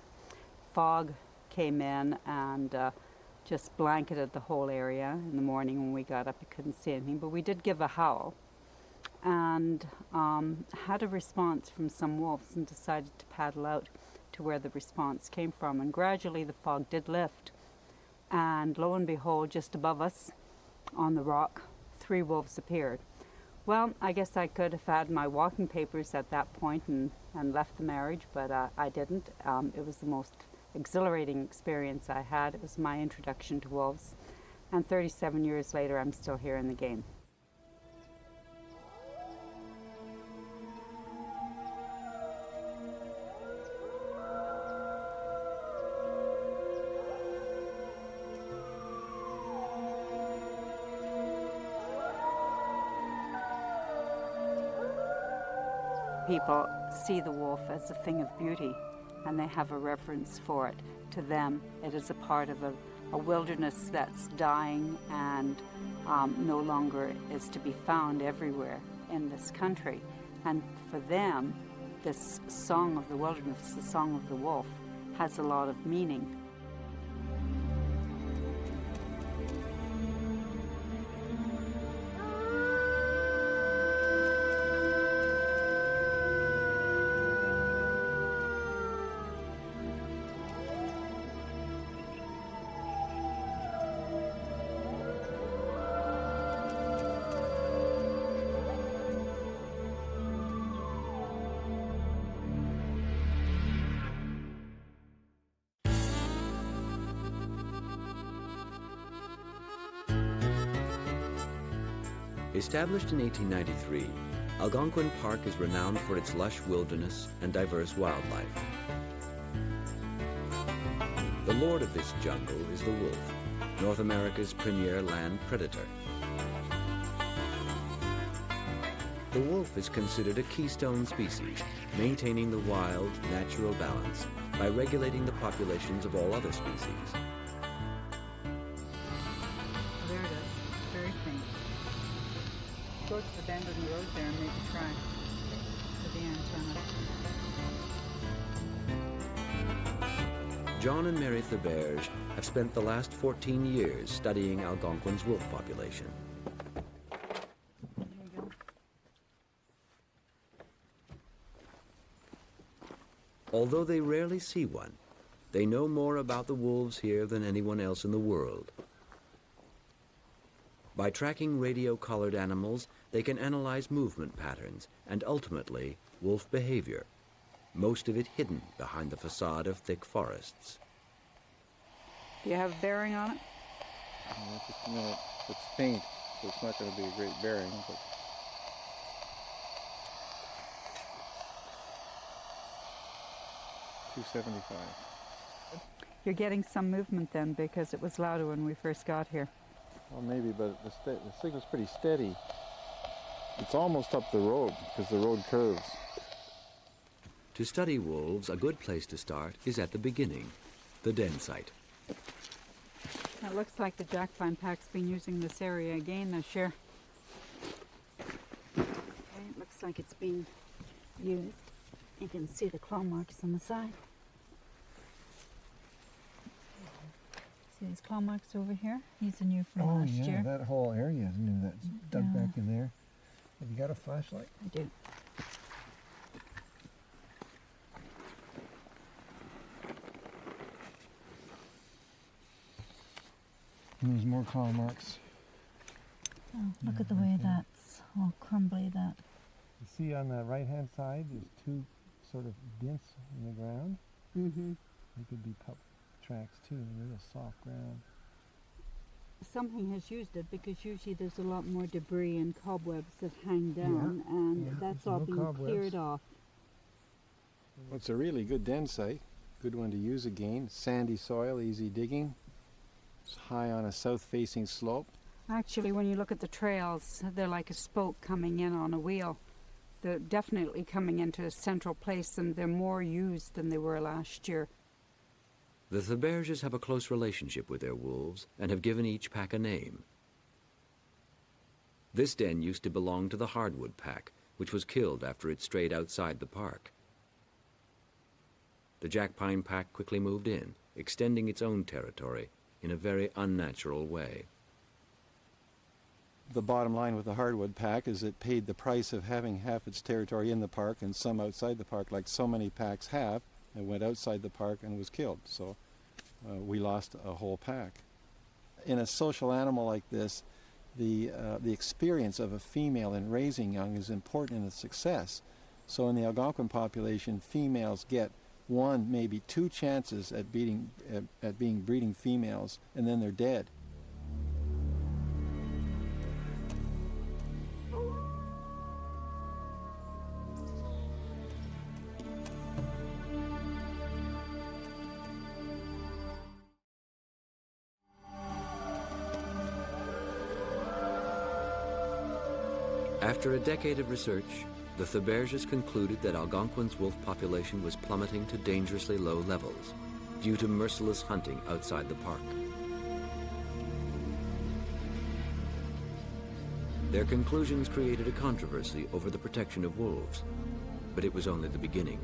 Fog came in and just blanketed the whole area. In the morning when we got up, you couldn't see anything, but we did give a howl and had a response from some wolves and decided to paddle out to where the response came from. And gradually the fog did lift, and lo and behold, just above us on the rock, 3 wolves appeared. Well, I guess I could have had my walking papers at that point and left the marriage, but I didn't. It was the most exhilarating experience I had. It was my introduction to wolves, and 37 years later I'm still here in the game. People see the wolf as a thing of beauty, and they have a reverence for it. To them, it is a part of a wilderness that's dying and no longer is to be found everywhere in this country. And for them, this song of the wilderness, the song of the wolf, has a lot of meaning. Established in 1893, Algonquin Park is renowned for its lush wilderness and diverse wildlife. The lord of this jungle is the wolf, North America's premier land predator. The wolf is considered a keystone species, maintaining the wild, natural balance by regulating the populations of all other species. There it is, very faint. Go to the bend in the road there and maybe try for the antenna. John and Mary Theberge have spent the last 14 years studying Algonquin's wolf population. There you go. Although they rarely see one, they know more about the wolves here than anyone else in the world. By tracking radio-collared animals, they can analyze movement patterns and ultimately wolf behavior, most of it hidden behind the facade of thick forests. Do you have a bearing on it? Just a minute. It's faint, so it's not going to be a great bearing, but 275. You're getting some movement then, because it was louder when we first got here. Well, maybe, but the signal's pretty steady. It's almost up the road, because the road curves. To study wolves, a good place to start is at the beginning, the den site. It looks like the jack pine pack's been using this area again this year. Okay, it looks like it's been used. You can see the claw marks on the side. See these claw marks over here? These are new from last year. That whole area is new. That's dug back in there. Have you got a flashlight? I do. And there's more claw marks. Oh, look at the way that's all crumbly. That. You see on the right-hand side, there's 2 sort of dents in the ground. Mm-hmm. They could be pup tracks too. Real soft ground. Something has used it, because usually there's a lot more debris and cobwebs that hang down, and that's all being cleared off. Well, it's a really good den site. Good one to use again. Sandy soil, easy digging. It's high on a south-facing slope. Actually, when you look at the trails, they're like a spoke coming in on a wheel. They're definitely coming into a central place, and they're more used than they were last year. The Thaberges have a close relationship with their wolves and have given each pack a name. This den used to belong to the hardwood pack, which was killed after it strayed outside the park. The jack pine pack quickly moved in, extending its own territory in a very unnatural way. The bottom line with the hardwood pack is it paid the price of having half its territory in the park and some outside the park, like so many packs have, and went outside the park and was killed. So we lost a whole pack. In a social animal like this, the experience of a female in raising young is important in its success. So in the Algonquin population, females get 1, maybe 2 chances at being breeding females, and then they're dead. After a decade of research, the Thaberges concluded that Algonquin's wolf population was plummeting to dangerously low levels due to merciless hunting outside the park. Their conclusions created a controversy over the protection of wolves, but it was only the beginning.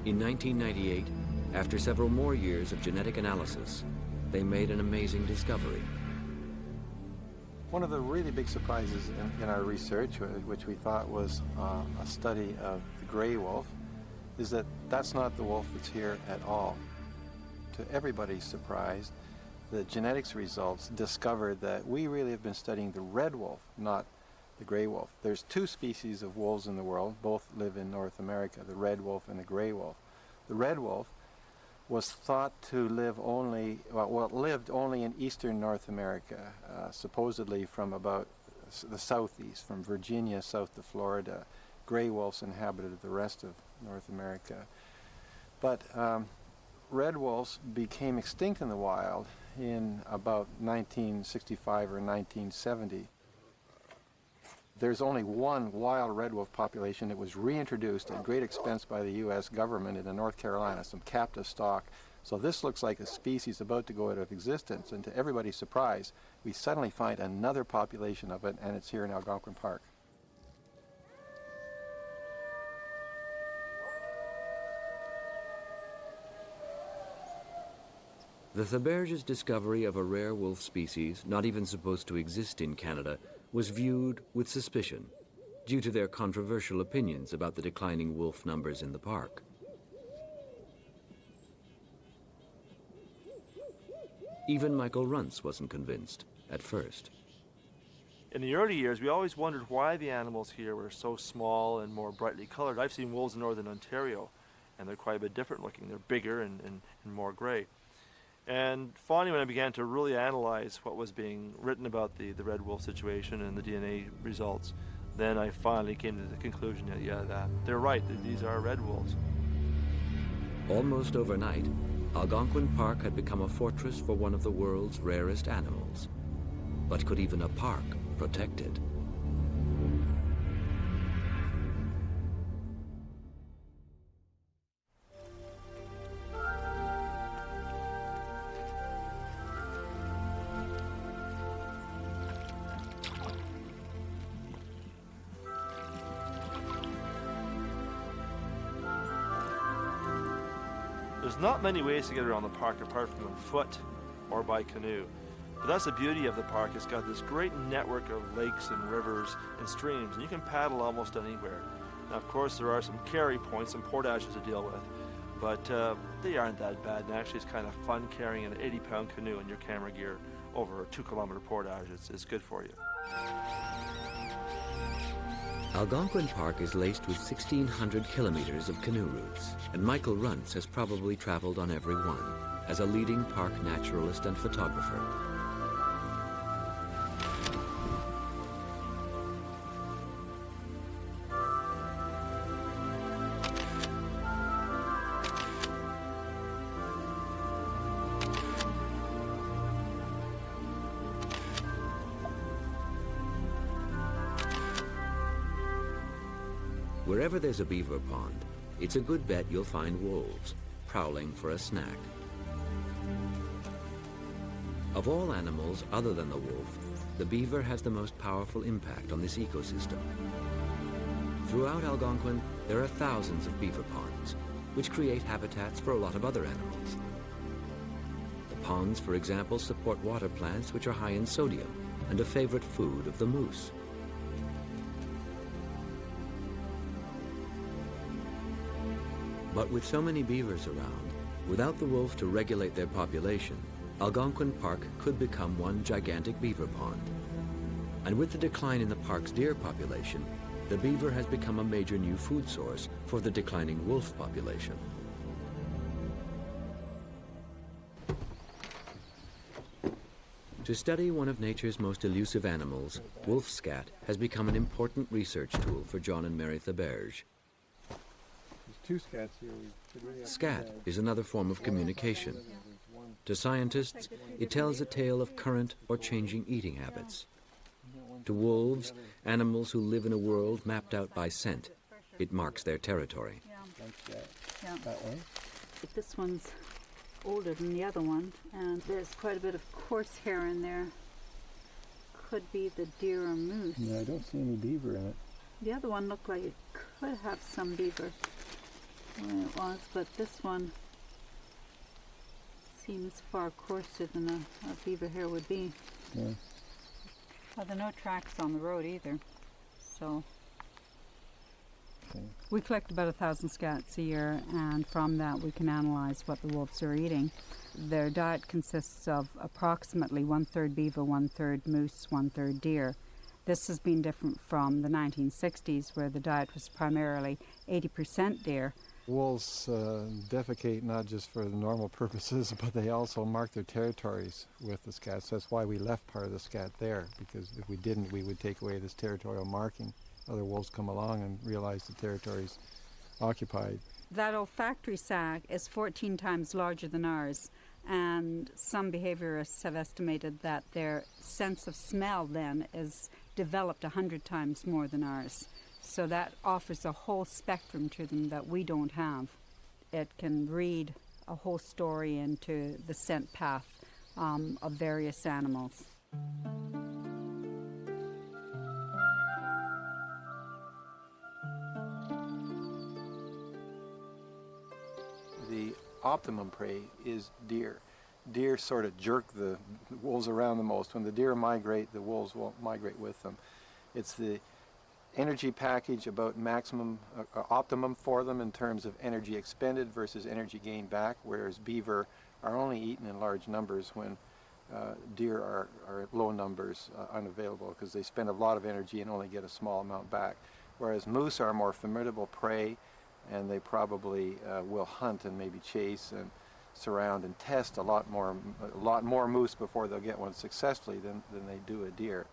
In 1998, after several more years of genetic analysis, they made an amazing discovery. One of the really big surprises in our research, which we thought was a study of the gray wolf, is that that's not the wolf that's here at all. To everybody's surprise, the genetics results discovered that we really have been studying the red wolf, not the gray wolf. There's 2 species of wolves in the world, both live in North America, the red wolf and the gray wolf. The red wolf was thought to live only, well, it lived only in eastern North America, supposedly from about the southeast, from Virginia south to Florida. Gray wolves inhabited the rest of North America. But red wolves became extinct in the wild in about 1965 or 1970. There's only one wild red wolf population that was reintroduced at great expense by the U.S. government in North Carolina, some captive stock. So this looks like a species about to go out of existence, and to everybody's surprise, we suddenly find another population of it, and it's here in Algonquin Park. The Thaberges' discovery of a rare wolf species, not even supposed to exist in Canada, was viewed with suspicion due to their controversial opinions about the declining wolf numbers in the park. Even Michael Runce wasn't convinced at first. In the early years, we always wondered why the animals here were so small and more brightly colored. I've seen wolves in northern Ontario, and they're quite a bit different looking. They're bigger and more gray. And finally, when I began to really analyze what was being written about the red wolf situation and the DNA results, then I finally came to the conclusion that, they're right, that these are red wolves. Almost overnight, Algonquin Park had become a fortress for one of the world's rarest animals. But could even a park protect it? There's not many ways to get around the park apart from on foot or by canoe. But that's the beauty of the park. It's got this great network of lakes and rivers and streams, and you can paddle almost anywhere. Now, of course, there are some carry points, some portages to deal with, but they aren't that bad. And actually, it's kind of fun carrying an 80-pound canoe in your camera gear over a 2-kilometer portage. It's good for you. Algonquin Park is laced with 1,600 kilometers of canoe routes, and Michael Runce has probably traveled on every one as a leading park naturalist and photographer. Wherever there's a beaver pond, it's a good bet you'll find wolves prowling for a snack. Of all animals other than the wolf, the beaver has the most powerful impact on this ecosystem. Throughout Algonquin, there are thousands of beaver ponds, which create habitats for a lot of other animals. The ponds, for example, support water plants which are high in sodium and a favorite food of the moose. But with so many beavers around, without the wolf to regulate their population, Algonquin Park could become one gigantic beaver pond. And with the decline in the park's deer population, the beaver has become a major new food source for the declining wolf population. To study one of nature's most elusive animals, wolf scat has become an important research tool for John and Mary Theberge. There's 2 scats here. Scat is another form of communication. To scientists, it tells a tale of current or changing eating habits. To wolves, animals who live in a world mapped out by scent, it marks their territory. Yeah. This one's older than the other one, and there's quite a bit of coarse hair in there. Could be the deer or moose. Yeah, I don't see any beaver in it. The other one looked like it could have some beaver when it was, but this one seems far coarser than a beaver hair would be. Yeah. Well, there are no tracks on the road either, so. Okay. We collect about 1,000 scats a year, and from that we can analyze what the wolves are eating. Their diet consists of approximately 1/3 beaver, 1/3 moose, 1/3 deer. This has been different from the 1960s, where the diet was primarily 80% deer. Wolves defecate not just for the normal purposes, but they also mark their territories with the scats. That's why we left part of the scat there, because if we didn't, we would take away this territorial marking. Other wolves come along and realize the territory's occupied. That olfactory sac is 14 times larger than ours, and some behaviorists have estimated that their sense of smell then is developed 100 times more than ours. So that offers a whole spectrum to them that we don't have. It can read a whole story into the scent path of various animals. The optimum prey is deer. Deer sort of jerk the wolves around the most. When the deer migrate, the wolves won't migrate with them. It's the energy package about maximum, optimum for them in terms of energy expended versus energy gained back, whereas beaver are only eaten in large numbers when deer are at low numbers unavailable, because they spend a lot of energy and only get a small amount back. Whereas moose are more formidable prey, and they probably will hunt and maybe chase and surround and test a lot more moose before they'll get one successfully than they do a deer.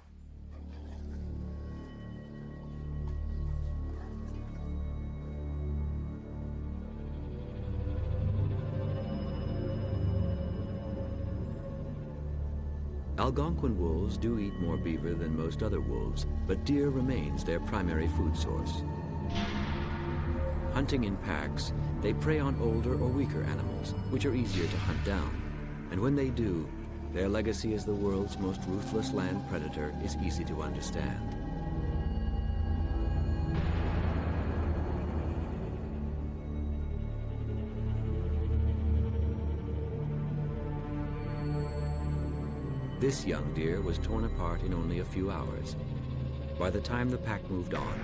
Algonquin wolves do eat more beaver than most other wolves, but deer remains their primary food source. Hunting in packs, they prey on older or weaker animals, which are easier to hunt down. And when they do, their legacy as the world's most ruthless land predator is easy to understand. This young deer was torn apart in only a few hours. By the time the pack moved on,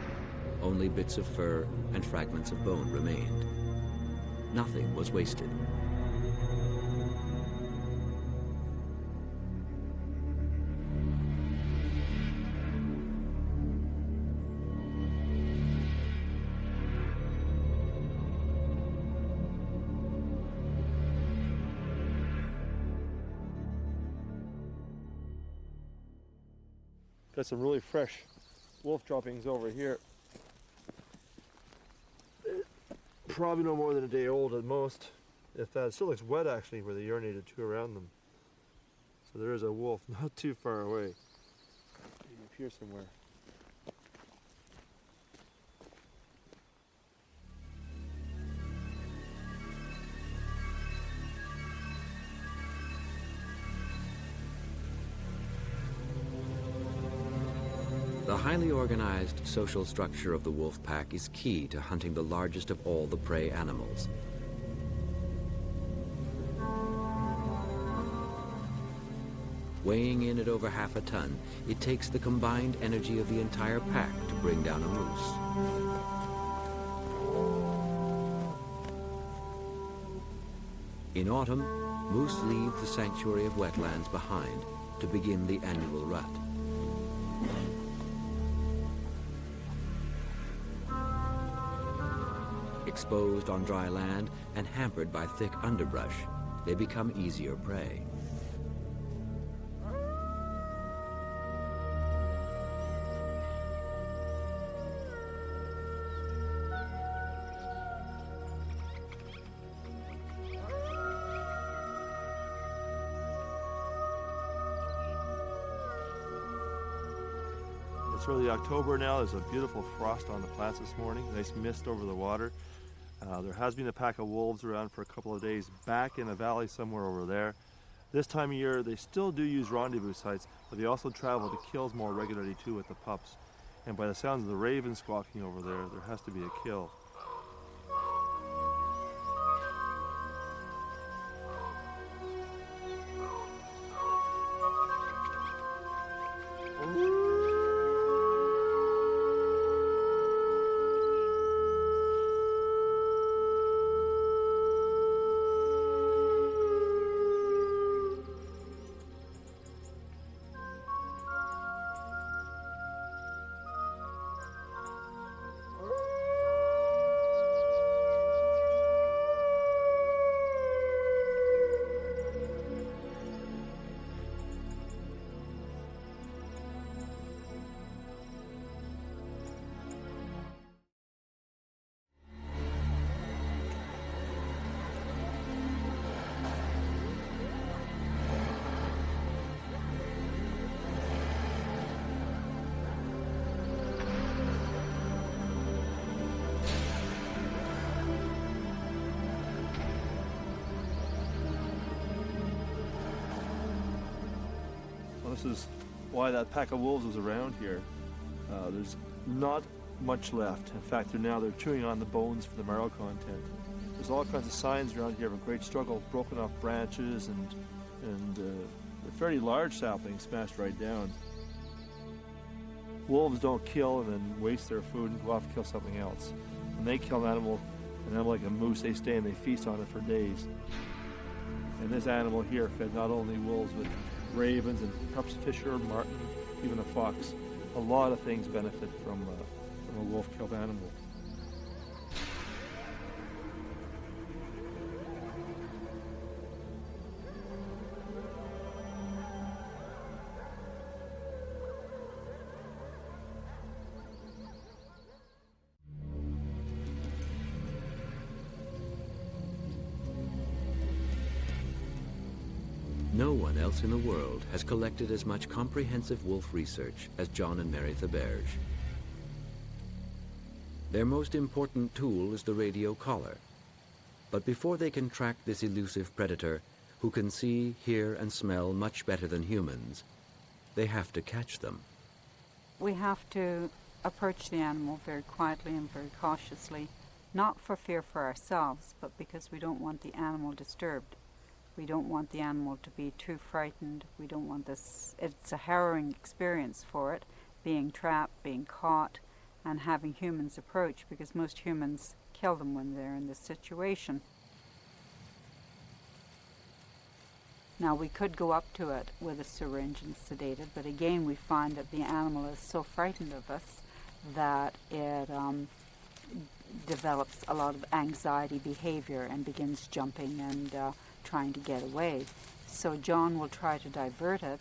only bits of fur and fragments of bone remained. Nothing was wasted. Got some really fresh wolf droppings over here. Probably no more than a day old at most, if that. It still looks wet actually where they urinated too around them. So there is a wolf not too far away. Maybe up here somewhere. The highly organized social structure of the wolf pack is key to hunting the largest of all the prey animals. Weighing in at over half a ton, it takes the combined energy of the entire pack to bring down a moose. In autumn, moose leave the sanctuary of wetlands behind to begin the annual rut. Exposed on dry land and hampered by thick underbrush, they become easier prey. It's early October now. There's a beautiful frost on the plants this morning, nice mist over the water. There has been a pack of wolves around for a couple of days back in a valley somewhere over there. This time of year, they still do use rendezvous sites, but they also travel to kills more regularly too with the pups. And by the sounds of the ravens squawking over there, there has to be a kill. This is why that pack of wolves was around here. There's not much left. In fact, they're chewing on the bones for the marrow content. There's all kinds of signs around here of a great struggle, broken off branches and fairly large saplings smashed right down. Wolves don't kill and then waste their food and go off and kill something else. When they kill an animal like a moose, they stay and they feast on it for days. And this animal here fed not only wolves, but ravens and perhaps fisher, marten, even a fox. A lot of things benefit from a wolf-killed animal. No one else in the world has collected as much comprehensive wolf research as John and Mary Theberge. Their most important tool is the radio collar. But before they can track this elusive predator, who can see, hear, and smell much better than humans, they have to catch them. We have to approach the animal very quietly and very cautiously, not for fear for ourselves, but because we don't want the animal disturbed. We don't want the animal to be too frightened. We don't want this. It's a harrowing experience for it, being trapped, being caught, and having humans approach, because most humans kill them when they're in this situation. Now, we could go up to it with a syringe and sedate it, but again, we find that the animal is so frightened of us that it develops a lot of anxiety behavior and begins jumping and trying to get away. So John will try to divert it,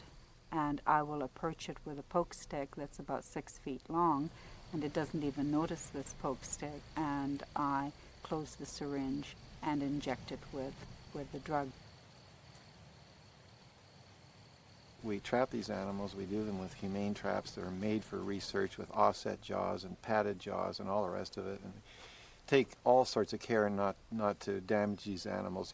and I will approach it with a poke stick that's about 6 feet long, and it doesn't even notice this poke stick, and I close the syringe and inject it with the drug. We trap these animals. We do them with humane traps that are made for research with offset jaws and padded jaws and all the rest of it, and take all sorts of care not to damage these animals.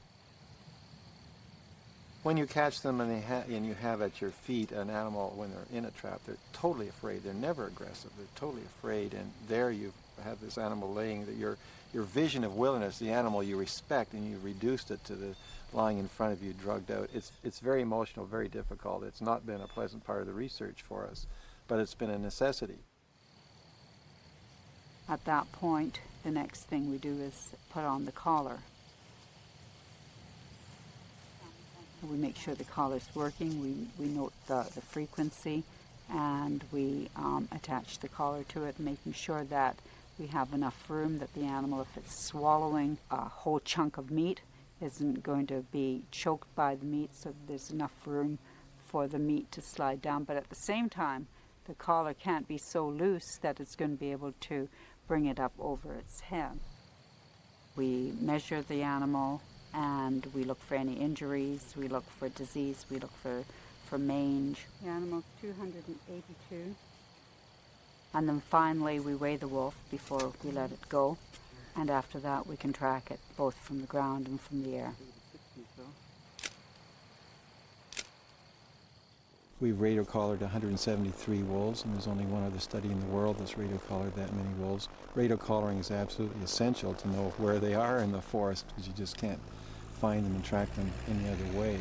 When you catch them and you have at your feet an animal when they're in a trap, they're totally afraid. They're never aggressive. They're totally afraid. And there you have this animal laying, that your vision of wilderness, the animal you respect, and you've reduced it to the lying in front of you, drugged out. It's very emotional, very difficult. It's not been a pleasant part of the research for us, but it's been a necessity. At that point, the next thing we do is put on the collar. We make sure the collar's working. We note the frequency, and we attach the collar to it, making sure that we have enough room that the animal, if it's swallowing a whole chunk of meat, isn't going to be choked by the meat, so there's enough room for the meat to slide down. But at the same time, the collar can't be so loose that it's going to be able to bring it up over its head. We measure the animal, and we look for any injuries, we look for disease, we look for mange. The animal's 282. And then finally we weigh the wolf before we let it go, and after that we can track it both from the ground and from the air. We've radio collared 173 wolves, and there's only one other study in the world that's radio collared that many wolves. Radio collaring is absolutely essential to know where they are in the forest, because you just can't find them and track them any other way.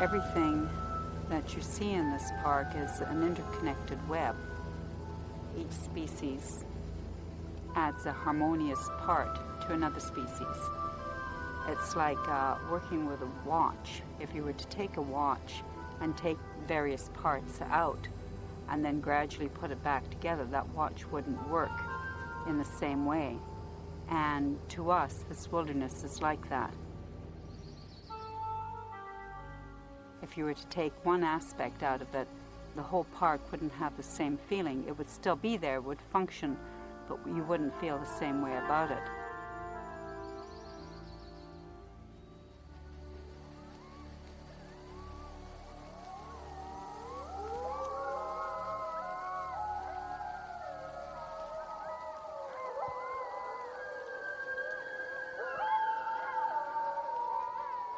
Everything that you see in this park is an interconnected web. Each species adds a harmonious part to another species. It's like working with a watch. If you were to take a watch and take various parts out and then gradually put it back together, that watch wouldn't work in the same way. And to us, this wilderness is like that. If you were to take one aspect out of it, the whole park wouldn't have the same feeling. It would still be there, would function, but you wouldn't feel the same way about it.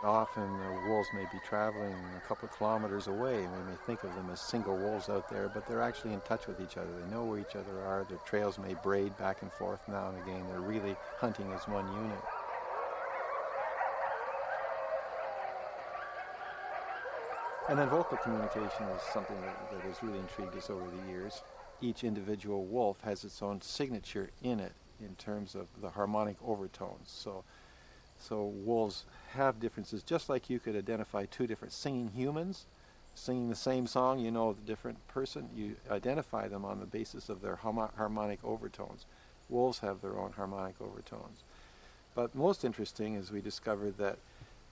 Often the wolves may be traveling a couple of kilometers away, and we may think of them as single wolves out there, but they're actually in touch with each other. They know where each other are. Their trails may braid back and forth now and again. They're really hunting as one unit. And then vocal communication is something that has really intrigued us over the years. Each individual wolf has its own signature in it in terms of the harmonic overtones. So wolves have differences, just like you could identify two different singing humans, singing the same song, you know the different person, you identify them on the basis of their harmonic overtones. Wolves have their own harmonic overtones. But most interesting is we discovered that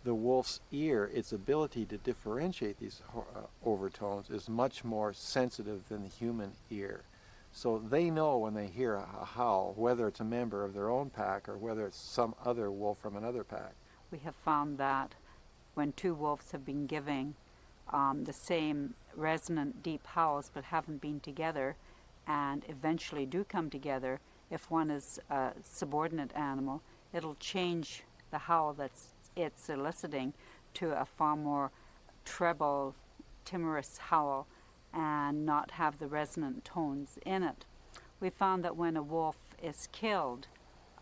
the wolf's ear, its ability to differentiate these overtones, is much more sensitive than the human ear. So they know when they hear a howl, whether it's a member of their own pack or whether it's some other wolf from another pack. We have found that when two wolves have been giving the same resonant deep howls but haven't been together and eventually do come together, if one is a subordinate animal, it'll change the howl it's eliciting to a far more treble, timorous howl and not have the resonant tones in it. We found that when a wolf is killed,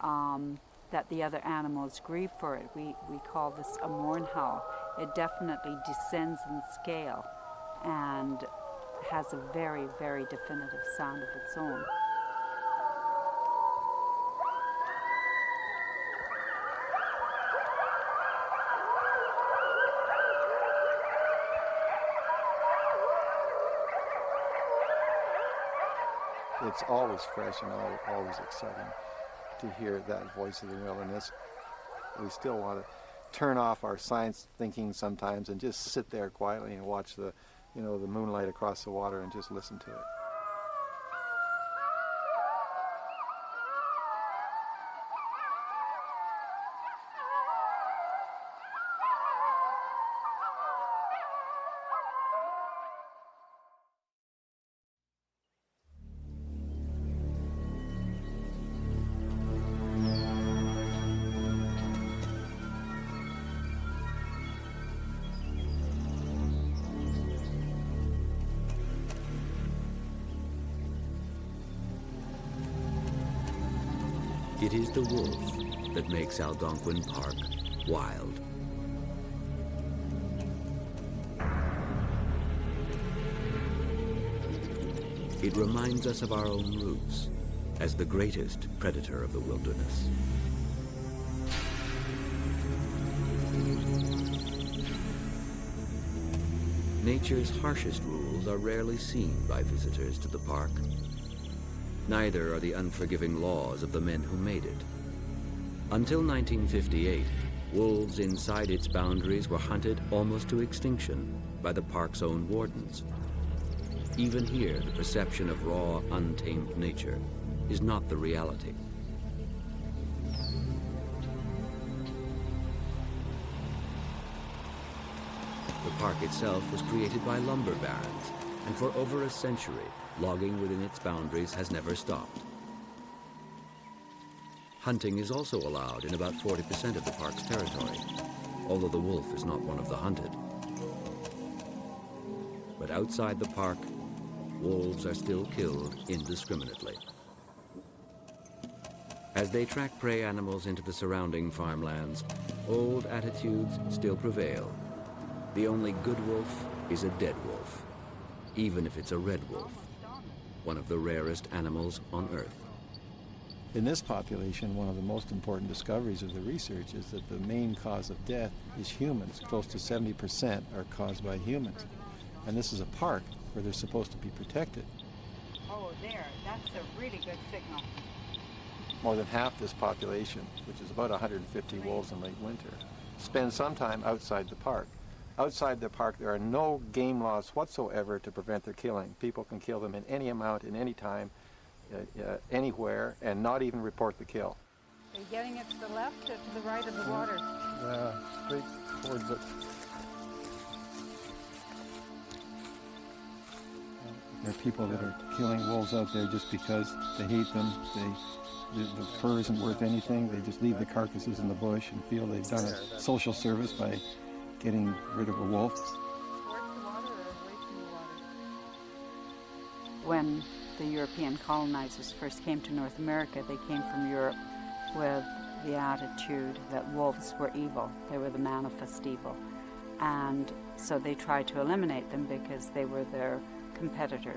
that the other animals grieve for it. We call this a mourn howl. It definitely descends in scale and has a very, very definitive sound of its own. It's always fresh and always exciting to hear that voice of the wilderness. We still want to turn off our science thinking sometimes and just sit there quietly and watch the, the moonlight across the water and just listen to it. It is the wolf that makes Algonquin Park wild. It reminds us of our own roots as the greatest predator of the wilderness. Nature's harshest rules are rarely seen by visitors to the park. Neither are the unforgiving laws of the men who made it. Until 1958, wolves inside its boundaries were hunted almost to extinction by the park's own wardens. Even here, the perception of raw, untamed nature is not the reality. The park itself was created by lumber barons, and for over a century, logging within its boundaries has never stopped. Hunting is also allowed in about 40% of the park's territory, although the wolf is not one of the hunted. But outside the park, wolves are still killed indiscriminately. As they track prey animals into the surrounding farmlands, old attitudes still prevail. The only good wolf is a dead wolf, even if it's a red wolf, one of the rarest animals on Earth. In this population, one of the most important discoveries of the research is that the main cause of death is humans. Close to 70% are caused by humans. And this is a park where they're supposed to be protected. Oh, there. That's a really good signal. More than half this population, which is about 150 wolves in late winter, spend some time outside the park. Outside the park, there are no game laws whatsoever to prevent their killing. People can kill them in any amount, in any time, anywhere, and not even report the kill. Are you getting it to the left or to the right of the water? Straight towards it. There are people that are killing wolves out there just because they hate them. The fur isn't worth anything. They just leave the carcasses in the bush and feel they've done a social service by getting rid of a wolf. Towards the water or away from the water? When the European colonizers first came to North America, they came from Europe with the attitude that wolves were evil. They were the manifest evil. And so they tried to eliminate them because they were their competitor.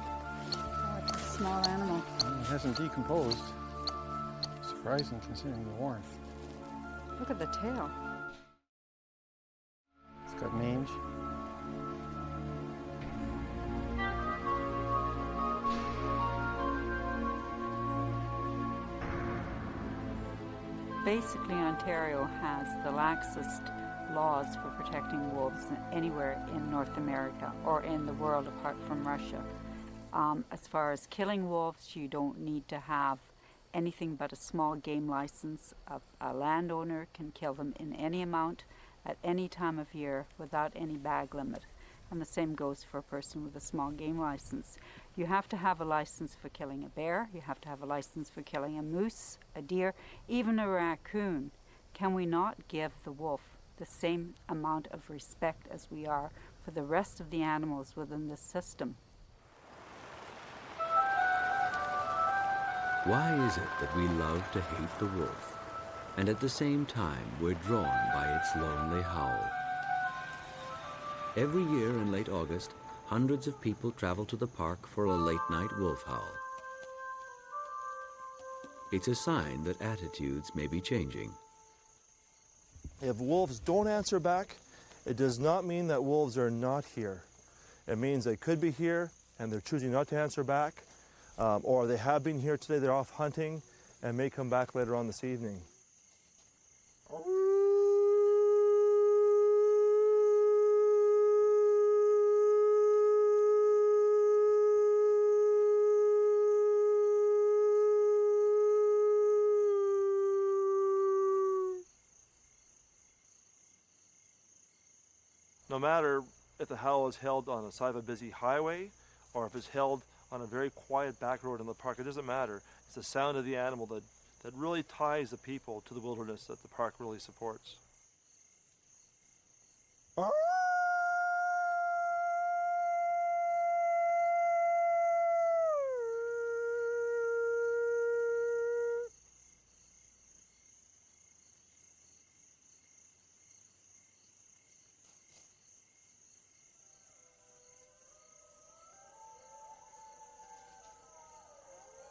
Oh, it's a small animal. It hasn't decomposed. Surprising considering the warmth. Look at the tail. It's got mange. Basically, Ontario has the laxest laws for protecting wolves anywhere in North America or in the world apart from Russia. As far as killing wolves, you don't need to have anything but a small game license. A landowner can kill them in any amount at any time of year without any bag limit. And the same goes for a person with a small game license. You have to have a license for killing a bear. You have to have a license for killing a moose, a deer, even a raccoon. Can we not give the wolf the same amount of respect as we are for the rest of the animals within this system? Why is it that we love to hate the wolf, and at the same time we're drawn by its lonely howl? Every year in late August, hundreds of people travel to the park for a late-night wolf howl. It's a sign that attitudes may be changing. If wolves don't answer back, it does not mean that wolves are not here. It means they could be here and they're choosing not to answer back, or they have been here today, they're off hunting and may come back later on this evening. no matter if the howl is held on the side of a busy highway or if it's held on a very quiet back road in the park, it doesn't matter. It's the sound of the animal that really ties the people to the wilderness that the park really supports.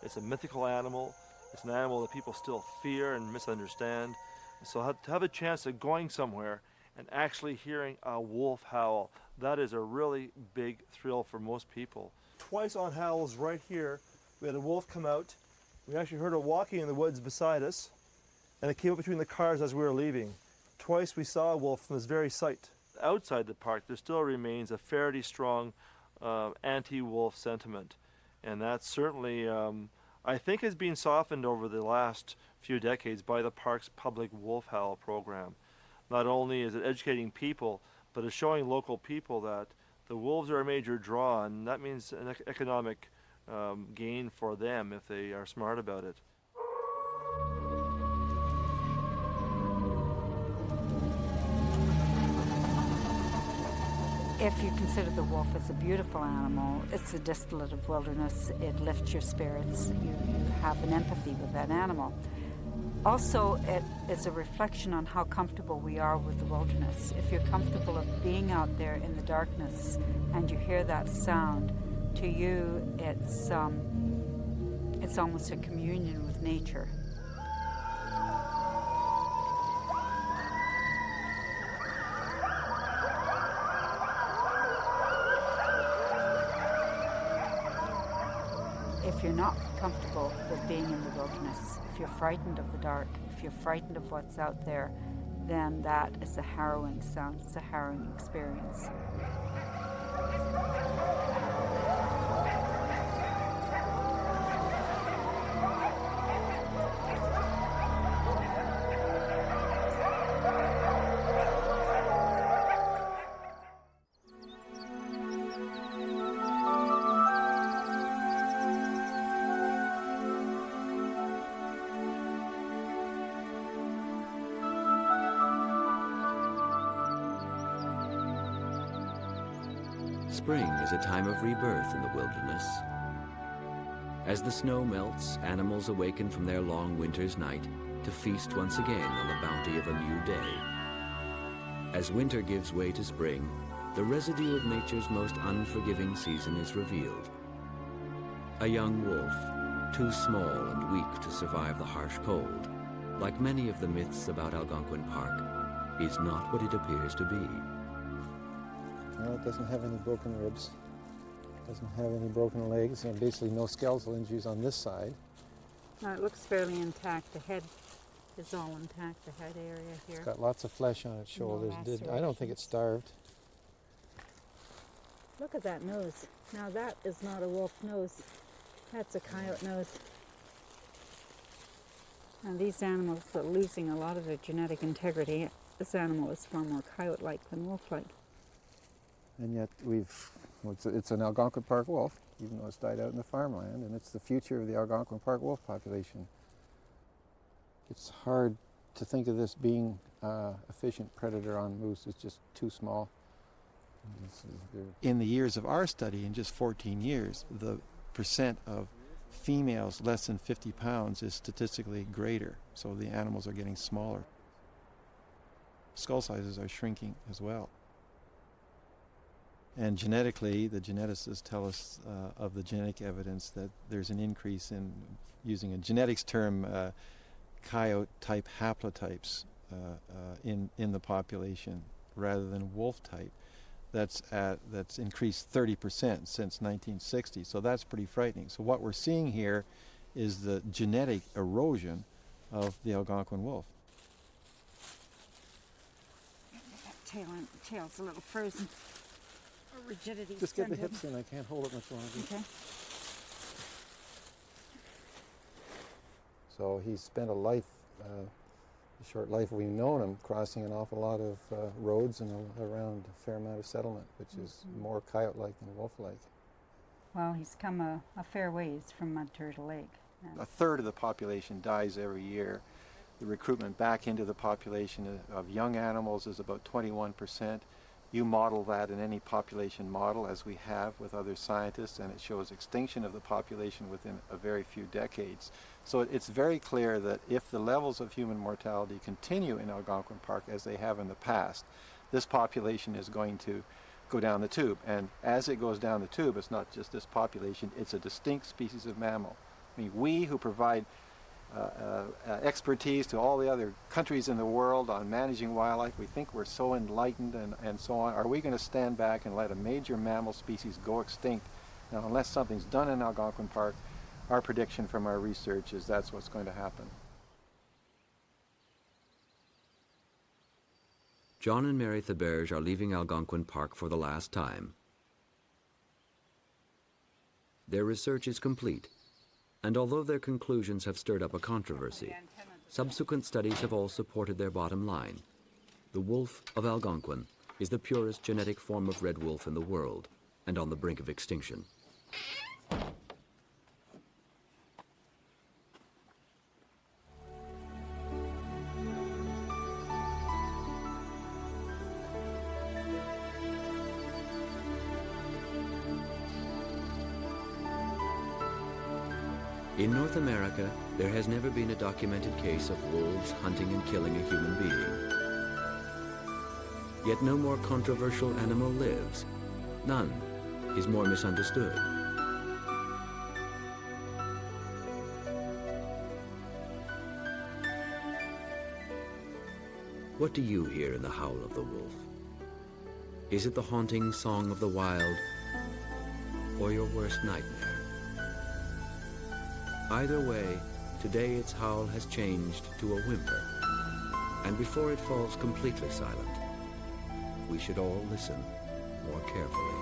It's a mythical animal. It's an animal that people still fear and misunderstand. So to have a chance of going somewhere and actually hearing a wolf howl, that is a really big thrill for most people. Twice on howls right here, we had a wolf come out. We actually heard it walking in the woods beside us, and it came up between the cars as we were leaving. Twice we saw a wolf from this very site. Outside the park, there still remains a fairly strong anti-wolf sentiment, and that's certainly I think has been softened over the last few decades by the park's public wolf howl program. Not only is it educating people, but it's showing local people that the wolves are a major draw, and that means an economic gain for them if they are smart about it. If you consider the wolf as a beautiful animal, it's the distillate of wilderness. It lifts your spirits. You have an empathy with that animal. Also, it is a reflection on how comfortable we are with the wilderness. If you're comfortable of being out there in the darkness and you hear that sound, to you it's almost a communion with nature. If you're not comfortable with being in the wilderness, if you're frightened of the dark, if you're frightened of what's out there, then that is a harrowing sound, it's a harrowing experience. Spring is a time of rebirth in the wilderness. As the snow melts, animals awaken from their long winter's night to feast once again on the bounty of a new day. As winter gives way to spring, the residue of nature's most unforgiving season is revealed. A young wolf, too small and weak to survive the harsh cold, like many of the myths about Algonquin Park, is not what it appears to be. No, it doesn't have any broken ribs. It doesn't have any broken legs, and basically no skeletal injuries on this side. No, it looks fairly intact. The head is all intact, the head area here. It's got lots of flesh on its shoulders. I don't think it's starved. Look at that nose. Now that is not a wolf nose. That's a coyote nose. And these animals are losing a lot of their genetic integrity. This animal is far more coyote-like than wolf-like. And yet it's an Algonquin Park wolf, even though it's died out in the farmland, and it's the future of the Algonquin Park wolf population. It's hard to think of this being an efficient predator on moose. It's just too small. In the years of our study, in just 14 years, the percent of females less than 50 pounds is statistically greater, so the animals are getting smaller. Skull sizes are shrinking as well. And genetically, the geneticists tell us of the genetic evidence that there's an increase in, using a genetics term, coyote-type haplotypes in the population rather than wolf-type. That's increased 30% since 1960, so that's pretty frightening. So what we're seeing here is the genetic erosion of the Algonquin wolf. Tail's a little frozen. Rigidity. Just get the hips in. I can't hold it much longer. Okay. So he's spent a life the short life we've known him, crossing an awful lot of roads and around a fair amount of settlement, which is more coyote-like than wolf-like. Well, he's come a fair ways from Mud Turtle Lake. A third of the population dies every year. The recruitment back into the population of young animals is about 21%. You model that in any population model, as we have with other scientists, and it shows extinction of the population within a very few decades. So it's very clear that if the levels of human mortality continue in Algonquin Park as they have in the past, this population is going to go down the tube. And as it goes down the tube, it's not just this population, it's a distinct species of mammal. I mean, we who provide expertise to all the other countries in the world on managing wildlife, we think we're so enlightened and so on. Are we going to stand back and let a major mammal species go extinct? Now, unless something's done in Algonquin Park, our prediction from our research is that's what's going to happen. John and Mary Theberge are leaving Algonquin Park for the last time. Their research is complete, and although their conclusions have stirred up a controversy, subsequent studies have all supported their bottom line. The wolf of Algonquin is the purest genetic form of red wolf in the world, and on the brink of extinction. In North America, there has never been a documented case of wolves hunting and killing a human being. Yet no more controversial animal lives. None is more misunderstood. What do you hear in the howl of the wolf? Is it the haunting song of the wild, or your worst nightmare? Either way, today its howl has changed to a whimper, and before it falls completely silent, we should all listen more carefully.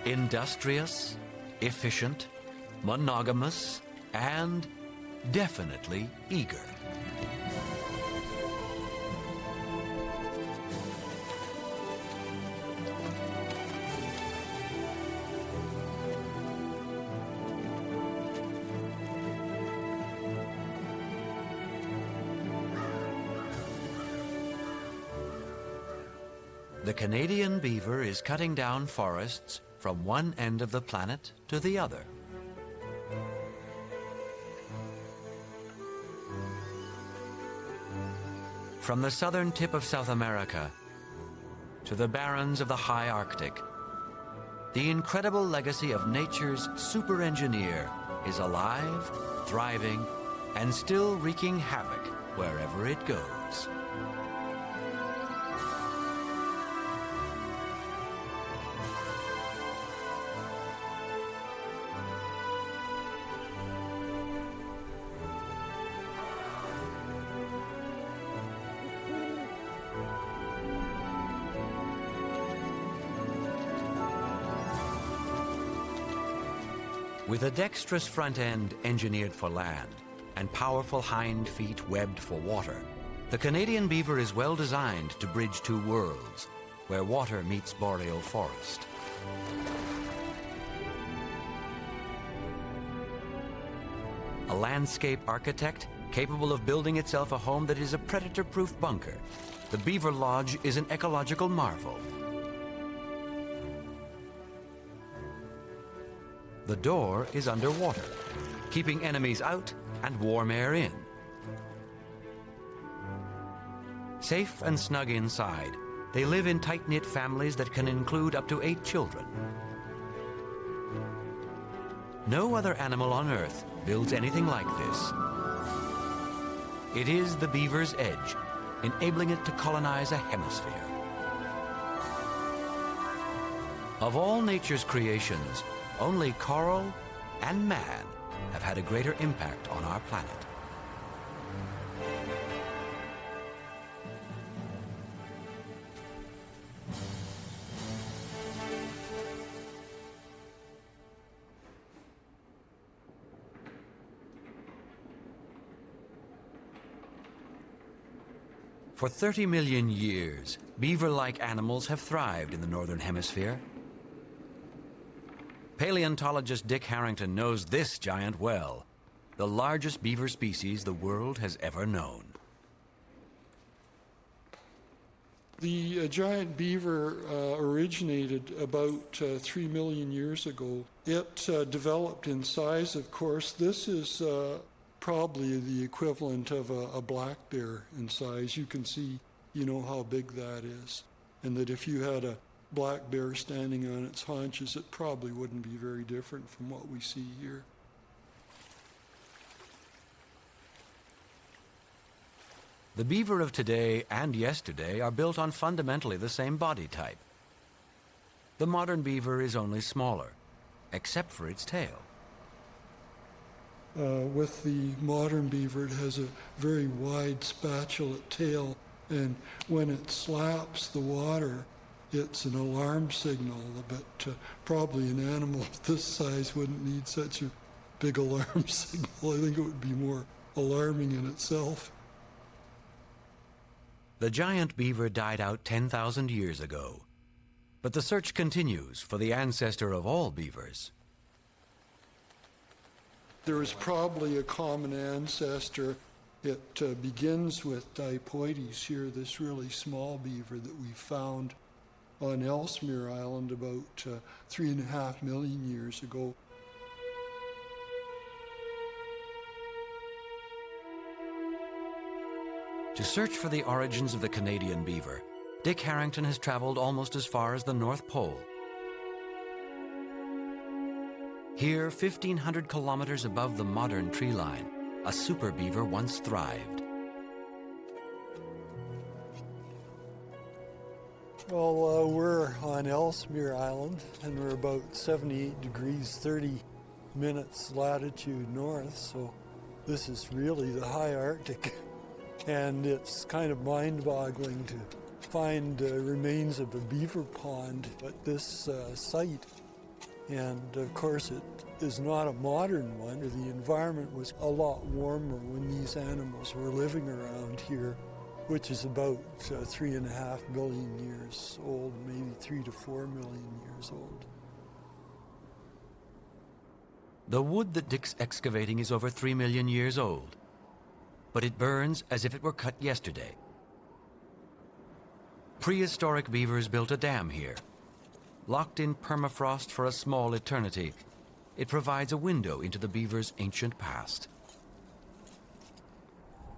Industrious, efficient, monogamous, and definitely eager. The Canadian beaver is cutting down forests from one end of the planet to the other. From the southern tip of South America to the barrens of the high Arctic, The incredible legacy of nature's super engineer is alive, thriving, and still wreaking havoc wherever it goes. With a dexterous front end engineered for land and powerful hind feet webbed for water, the Canadian beaver is well designed to bridge two worlds, where water meets boreal forest. A landscape architect capable of building itself a home that is a predator-proof bunker, the Beaver Lodge is an ecological marvel. The door is underwater, keeping enemies out and warm air in. Safe and snug inside, they live in tight-knit families that can include up to 8 children. No other animal on Earth builds anything like this. It is the beaver's edge, enabling it to colonize a hemisphere. Of all nature's creations, only coral and man have had a greater impact on our planet. For 30 million years, beaver-like animals have thrived in the Northern Hemisphere. Paleontologist Dick Harrington knows this giant well, the largest beaver species the world has ever known. The giant beaver originated about 3 million years ago. It developed in size, of course. This is probably the equivalent of a black bear in size. You can see, how big that is. And that if you had a black bear standing on its haunches, it probably wouldn't be very different from what we see here. The beaver of today and yesterday are built on fundamentally the same body type. The modern beaver is only smaller, except for its tail. With the modern beaver, it has a very wide spatulate tail, and when it slaps the water, it's an alarm signal, but probably an animal of this size wouldn't need such a big alarm signal. I think it would be more alarming in itself. The giant beaver died out 10,000 years ago, but the search continues for the ancestor of all beavers. There is probably a common ancestor. It begins with Dipoides here, this really small beaver that we found on Ellesmere Island about 3.5 million years ago. To search for the origins of the Canadian beaver, Dick Harrington has traveled almost as far as the North Pole. Here, 1,500 kilometers above the modern tree line, a super beaver once thrived. Well, we're on Ellesmere Island, and we're about 78 degrees 30 minutes latitude north, so this is really the high Arctic. And it's kind of mind-boggling to find remains of a beaver pond at this site. And of course, it is not a modern one. The environment was a lot warmer when these animals were living around here, which is about 3.5 million years old, maybe 3 to 4 million years old. The wood that Dick's excavating is over 3 million years old, but it burns as if it were cut yesterday. Prehistoric beavers built a dam here. Locked in permafrost for a small eternity, it provides a window into the beaver's ancient past.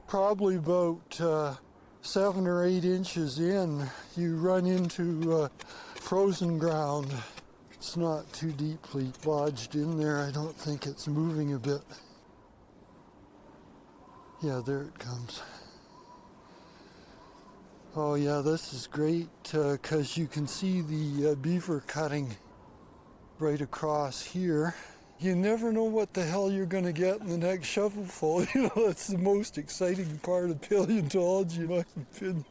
Probably about 7 or 8 inches in, you run into frozen ground. It's not too deeply lodged in there. I don't think it's moving a bit. Yeah, there it comes. Oh yeah, this is great because you can see the beaver cutting right across here. You never know what the hell you're going to get in the next shovelful. You know, that's the most exciting part of paleontology, in my opinion.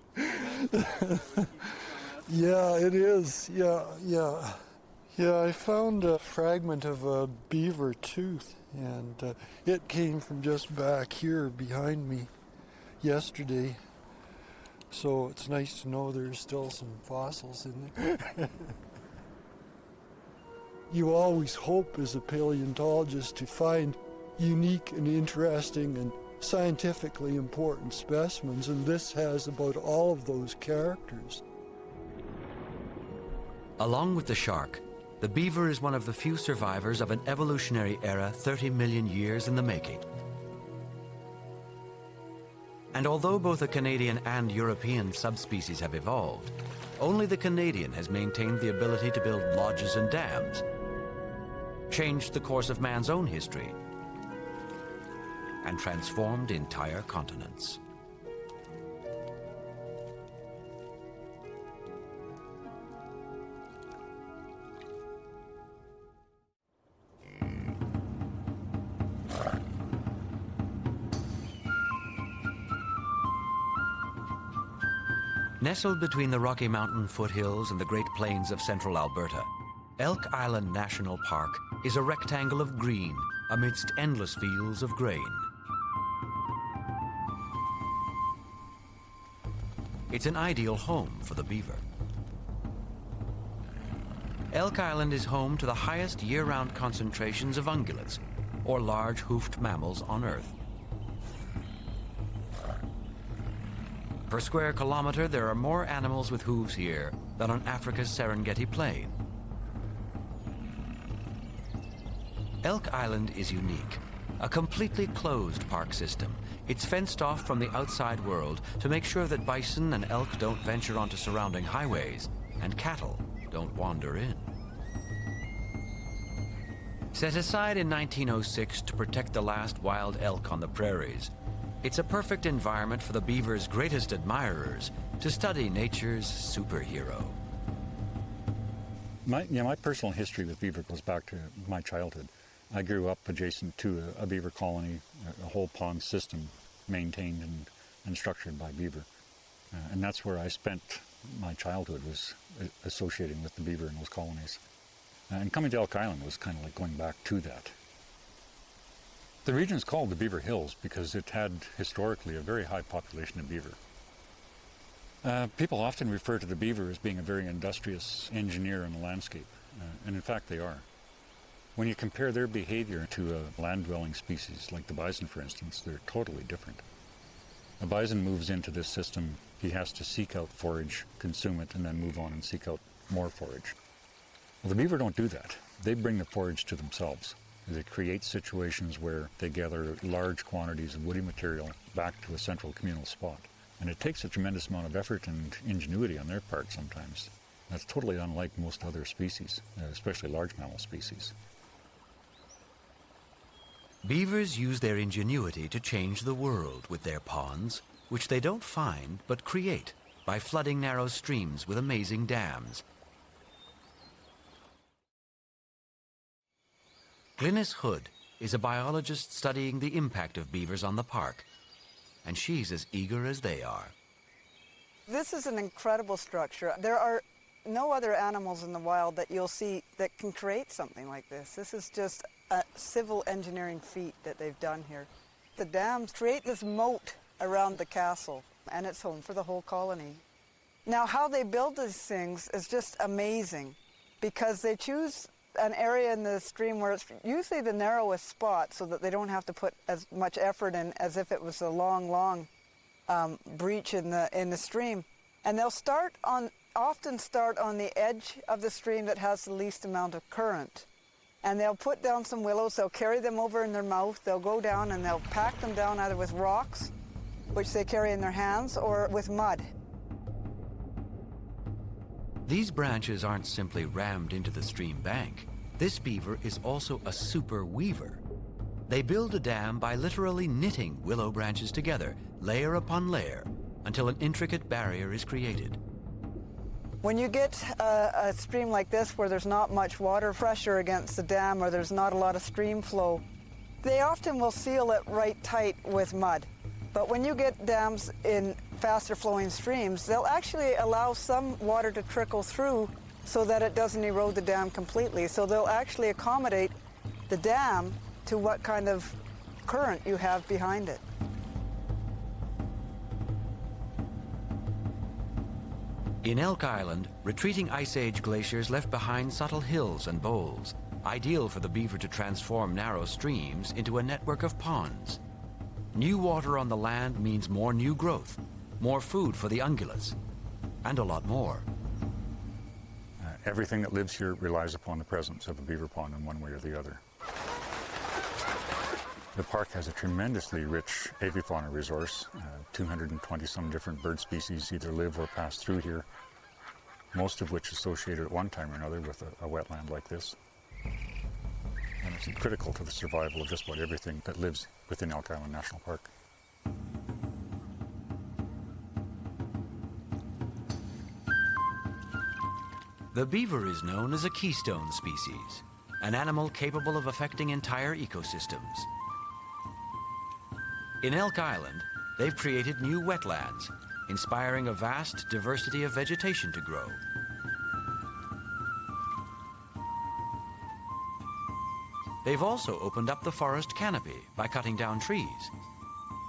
Yeah, it is. Yeah. Yeah, I found a fragment of a beaver tooth, and it came from just back here behind me yesterday. So it's nice to know there's still some fossils in there. You always hope as a paleontologist to find unique and interesting and scientifically important specimens, and this has about all of those characters. Along with the shark, the beaver is one of the few survivors of an evolutionary era 30 million years in the making. And although both the Canadian and European subspecies have evolved, only the Canadian has maintained the ability to build lodges and dams, changed the course of man's own history, and transformed entire continents. Nestled between the Rocky Mountain foothills and the Great Plains of central Alberta, Elk Island National Park is a rectangle of green amidst endless fields of grain. It's an ideal home for the beaver. Elk Island is home to the highest year-round concentrations of ungulates, or large hoofed mammals on Earth. Per square kilometer, there are more animals with hooves here than on Africa's Serengeti Plain. Elk Island is unique, a completely closed park system. It's fenced off from the outside world to make sure that bison and elk don't venture onto surrounding highways and cattle don't wander in. Set aside in 1906 to protect the last wild elk on the prairies, it's a perfect environment for the beaver's greatest admirers to study nature's superhero. My personal history with beaver goes back to my childhood. I grew up adjacent to a beaver colony, a whole pond system maintained and structured by beaver. And that's where I spent my childhood, was associating with the beaver in those colonies. And coming to Elk Island was kind of like going back to that. The region is called the Beaver Hills because it had historically a very high population of beaver. People often refer to the beaver as being a very industrious engineer in the landscape, and in fact they are. When you compare their behavior to a land-dwelling species like the bison, for instance, they're totally different. A bison moves into this system, he has to seek out forage, consume it, and then move on and seek out more forage. Well, the beaver don't do that. They bring the forage to themselves. They create situations where they gather large quantities of woody material back to a central communal spot. And it takes a tremendous amount of effort and ingenuity on their part sometimes. That's totally unlike most other species, especially large mammal species. Beavers use their ingenuity to change the world with their ponds, which they don't find but create by flooding narrow streams with amazing dams. Glynis Hood is a biologist studying the impact of beavers on the park, and she's as eager as they are. This is an incredible structure. There are no other animals in the wild that you'll see that can create something like this. This is just a civil engineering feat that they've done here. The dams create this moat around the castle, and it's home for the whole colony. Now, how they build these things is just amazing, because they choose an area in the stream where it's usually the narrowest spot so that they don't have to put as much effort in as if it was a long breach in the stream. And they'll often start on the edge of the stream that has the least amount of current. And they'll put down some willows, they'll carry them over in their mouth, they'll go down and they'll pack them down either with rocks, which they carry in their hands, or with mud. These branches aren't simply rammed into the stream bank. This beaver is also a super weaver. They build a dam by literally knitting willow branches together, layer upon layer, until an intricate barrier is created. When you get a stream like this where there's not much water pressure against the dam or there's not a lot of stream flow, they often will seal it right tight with mud. But when you get dams in faster flowing streams, they'll actually allow some water to trickle through so that it doesn't erode the dam completely. So they'll actually accommodate the dam to what kind of current you have behind it. In Elk Island, retreating Ice Age glaciers left behind subtle hills and bowls, ideal for the beaver to transform narrow streams into a network of ponds. New water on the land means more new growth, more food for the ungulates, and a lot more. Everything that lives here relies upon the presence of a beaver pond in one way or the other. The park has a tremendously rich avifauna resource. 220 some different bird species either live or pass through here, most of which associated at one time or another with a wetland like this. And it's critical to the survival of just about everything that lives within Elk Island National Park. The beaver is known as a keystone species, an animal capable of affecting entire ecosystems. In Elk Island, they've created new wetlands, inspiring a vast diversity of vegetation to grow. They've also opened up the forest canopy by cutting down trees.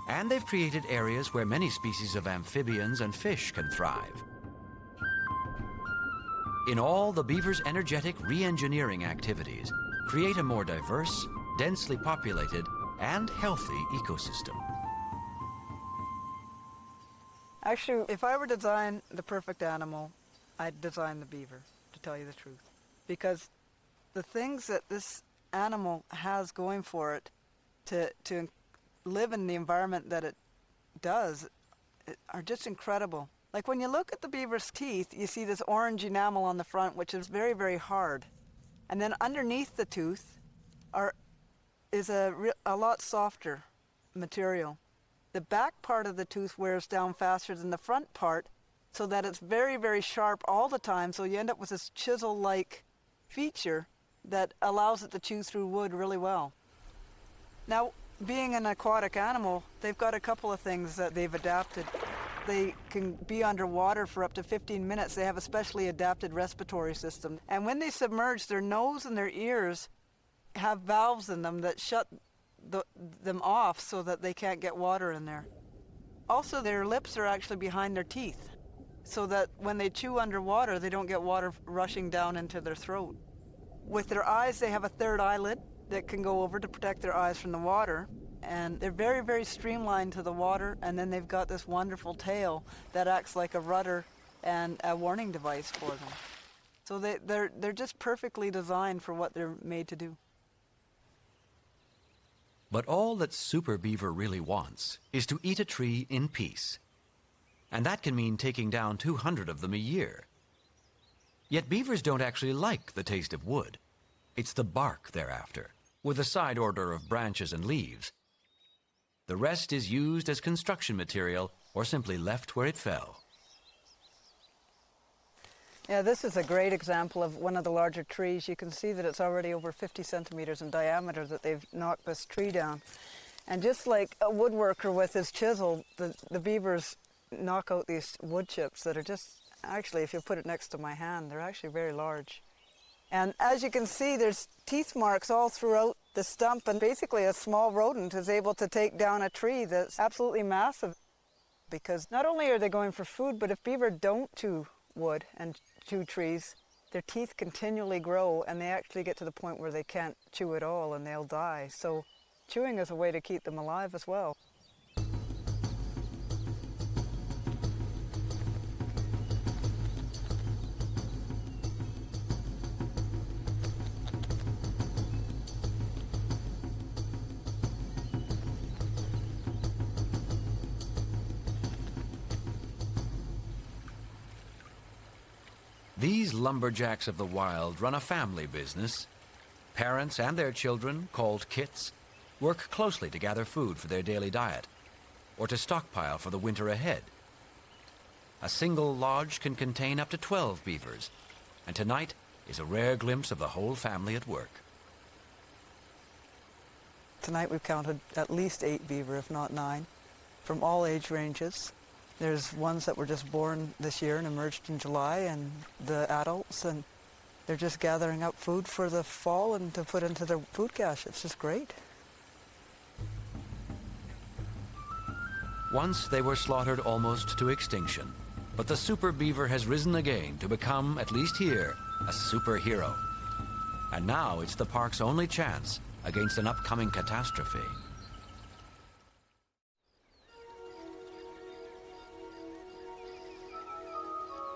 And they've created areas where many species of amphibians and fish can thrive. In all, the beaver's energetic re-engineering activities create a more diverse, densely populated, and healthy ecosystem. Actually, if I were to design the perfect animal, I'd design the beaver, to tell you the truth. Because the things that this animal has going for it to live in the environment that it does are just incredible. Like when you look at the beaver's teeth, you see this orange enamel on the front, which is very, very hard. And then underneath the tooth is a lot softer material. The back part of the tooth wears down faster than the front part, so that it's very, very sharp all the time, so you end up with this chisel-like feature that allows it to chew through wood really well. Now, being an aquatic animal, they've got a couple of things that they've adapted. They can be underwater for up to 15 minutes. They have a specially adapted respiratory system. And when they submerge, their nose and their ears have valves in them that shut them off so that they can't get water in there. Also, their lips are actually behind their teeth, so that when they chew underwater, they don't get water rushing down into their throat. With their eyes, they have a third eyelid that can go over to protect their eyes from the water. And they're very, very streamlined to the water, and then they've got this wonderful tail that acts like a rudder and a warning device for them. So they're just perfectly designed for what they're made to do. But all that Super Beaver really wants is to eat a tree in peace. And that can mean taking down 200 of them a year. Yet beavers don't actually like the taste of wood. It's the bark they're after, with a side order of branches and leaves. The rest is used as construction material or simply left where it fell. Yeah, this is a great example of one of the larger trees. You can see that it's already over 50 centimeters in diameter that they've knocked this tree down. And just like a woodworker with his chisel, the beavers knock out these wood chips that are just, actually, if you put it next to my hand, they're actually very large. And as you can see, there's teeth marks all throughout the stump, and basically a small rodent is able to take down a tree that's absolutely massive. Because not only are they going for food, but if beaver don't chew wood and chew trees, their teeth continually grow, and they actually get to the point where they can't chew at all and they'll die. So chewing is a way to keep them alive as well. These lumberjacks of the wild run a family business. Parents and their children, called kits, work closely to gather food for their daily diet or to stockpile for the winter ahead. A single lodge can contain up to 12 beavers, and tonight is a rare glimpse of the whole family at work. Tonight we've counted at least 8 beaver, if not 9, from all age ranges. There's ones that were just born this year and emerged in July, and the adults, and they're just gathering up food for the fall and to put into their food cache. It's just great. Once they were slaughtered almost to extinction, but the super beaver has risen again to become, at least here, a superhero. And now it's the park's only chance against an upcoming catastrophe.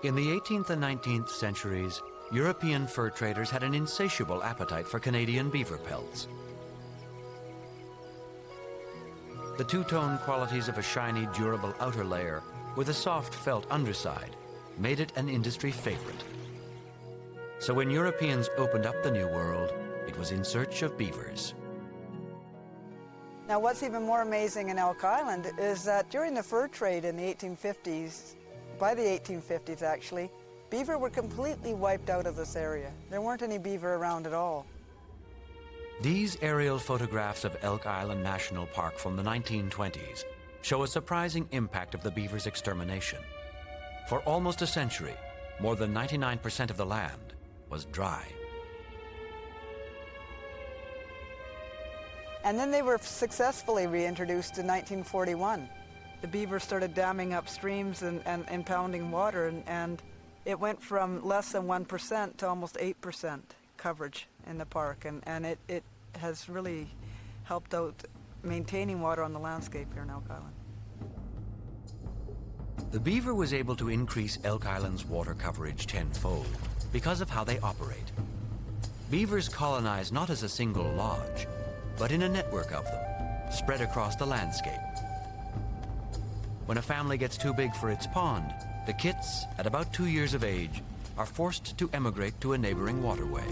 In the 18th and 19th centuries, European fur traders had an insatiable appetite for Canadian beaver pelts. The two-tone qualities of a shiny, durable outer layer with a soft felt underside made it an industry favorite. So when Europeans opened up the New World, it was in search of beavers. Now what's even more amazing in Elk Island is that during the fur trade in the 1850s, by the 1850s actually, beaver were completely wiped out of this area. There weren't any beaver around at all. These aerial photographs of Elk Island National Park from the 1920s show a surprising impact of the beaver's extermination. For almost a century, more than 99% of the land was dry. And then they were successfully reintroduced in 1941. The beaver started damming up streams and impounding water, and it went from less than 1% to almost 8% coverage in the park, and it has really helped out maintaining water on the landscape here in Elk Island. The beaver was able to increase Elk Island's water coverage tenfold because of how they operate. Beavers colonize not as a single lodge, but in a network of them, spread across the landscape. When a family gets too big for its pond, the kits, at about 2 years of age, are forced to emigrate to a neighboring waterway.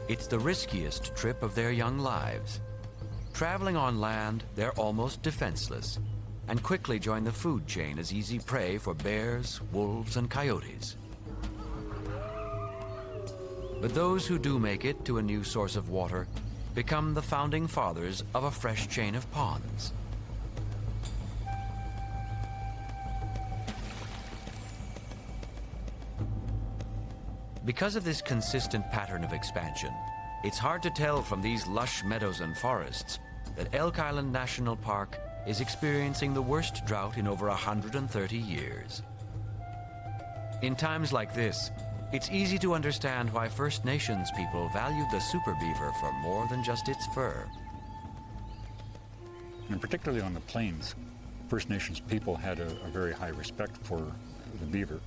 It's the riskiest trip of their young lives. Traveling on land, they're almost defenseless and quickly join the food chain as easy prey for bears, wolves, and coyotes. But those who do make it to a new source of water become the founding fathers of a fresh chain of ponds. Because of this consistent pattern of expansion, it's hard to tell from these lush meadows and forests that Elk Island National Park is experiencing the worst drought in over 130 years. In times like this, it's easy to understand why First Nations people valued the super beaver for more than just its fur. And particularly on the plains, First Nations people had a very high respect for the beaver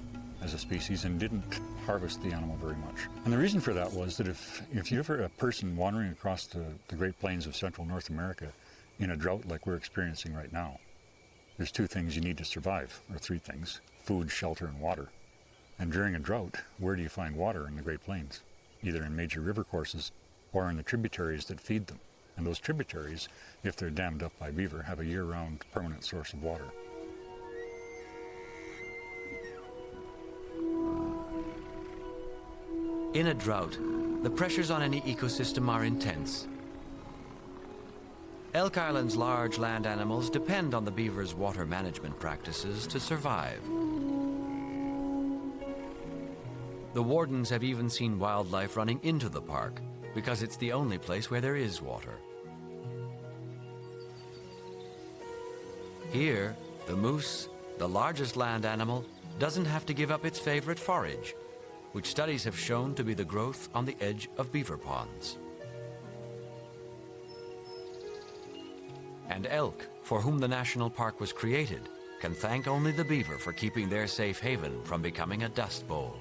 as a species and didn't harvest the animal very much. And the reason for that was that if you ever a person wandering across the Great Plains of Central North America in a drought like we're experiencing right now, there's 2 things you need to survive, or 3 things: food, shelter, and water. And during a drought, where do you find water in the Great Plains? Either in major river courses or in the tributaries that feed them. And those tributaries, if they're dammed up by beaver, have a year-round permanent source of water. In a drought, the pressures on any ecosystem are intense. Elk Island's large land animals depend on the beaver's water management practices to survive. The wardens have even seen wildlife running into the park because it's the only place where there is water. Here, the moose, the largest land animal, doesn't have to give up its favorite forage, which studies have shown to be the growth on the edge of beaver ponds. And elk, for whom the national park was created, can thank only the beaver for keeping their safe haven from becoming a dust bowl.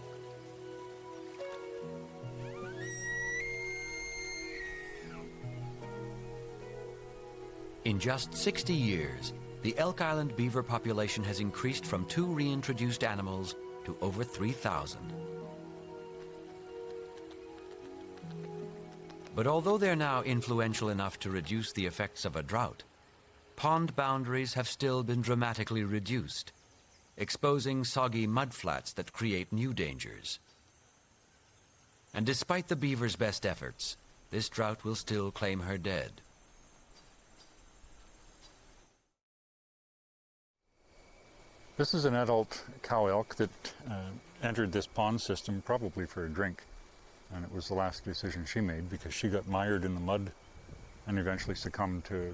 In just 60 years, the Elk Island beaver population has increased from 2 reintroduced animals to over 3,000. But although they're now influential enough to reduce the effects of a drought, pond boundaries have still been dramatically reduced, exposing soggy mudflats that create new dangers. And despite the beaver's best efforts, this drought will still claim her dead. This is an adult cow elk that entered this pond system probably for a drink. And it was the last decision she made because she got mired in the mud and eventually succumbed to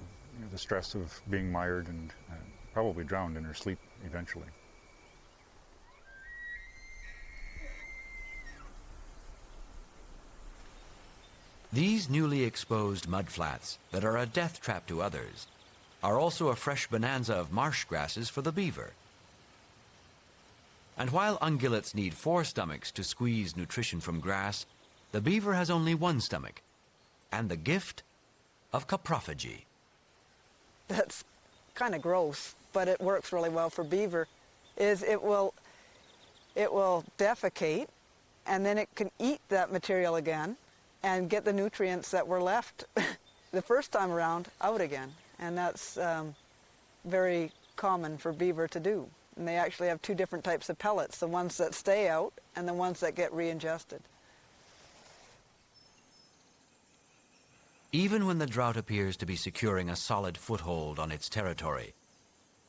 the stress of being mired and probably drowned in her sleep eventually. These newly exposed mudflats that are a death trap to others are also a fresh bonanza of marsh grasses for the beaver. And while ungulates need 4 stomachs to squeeze nutrition from grass, the beaver has only 1 stomach, and the gift of coprophagy. That's kind of gross, but it works really well for beaver, is it will defecate, and then it can eat that material again and get the nutrients that were left the first time around out again. And that's very common for beaver to do. And they actually have 2 different types of pellets, the ones that stay out and the ones that get re-ingested. Even when the drought appears to be securing a solid foothold on its territory,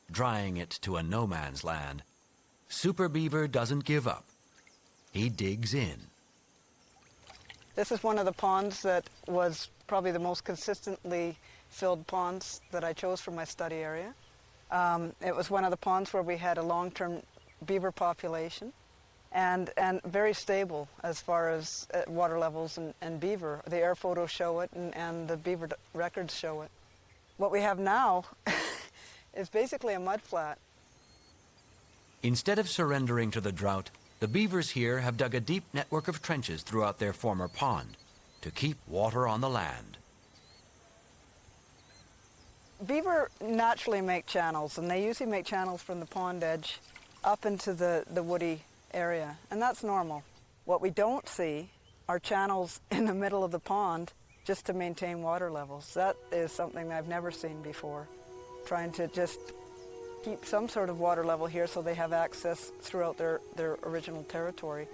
drying it to a no man's land, Super Beaver doesn't give up. He digs in. This is one of the ponds that was probably the most consistently filled ponds that I chose for my study area. It was one of the ponds where we had a long-term beaver population and very stable as far as water levels and beaver. The air photos show it and the beaver records show it. What we have now is basically a mudflat. Instead of surrendering to the drought, the beavers here have dug a deep network of trenches throughout their former pond to keep water on the land. Beaver naturally make channels, and they usually make channels from the pond edge up into the woody area, and that's normal. What we don't see are channels in the middle of the pond just to maintain water levels. That is something that I've never seen before, trying to just keep some sort of water level here so they have access throughout their original territory.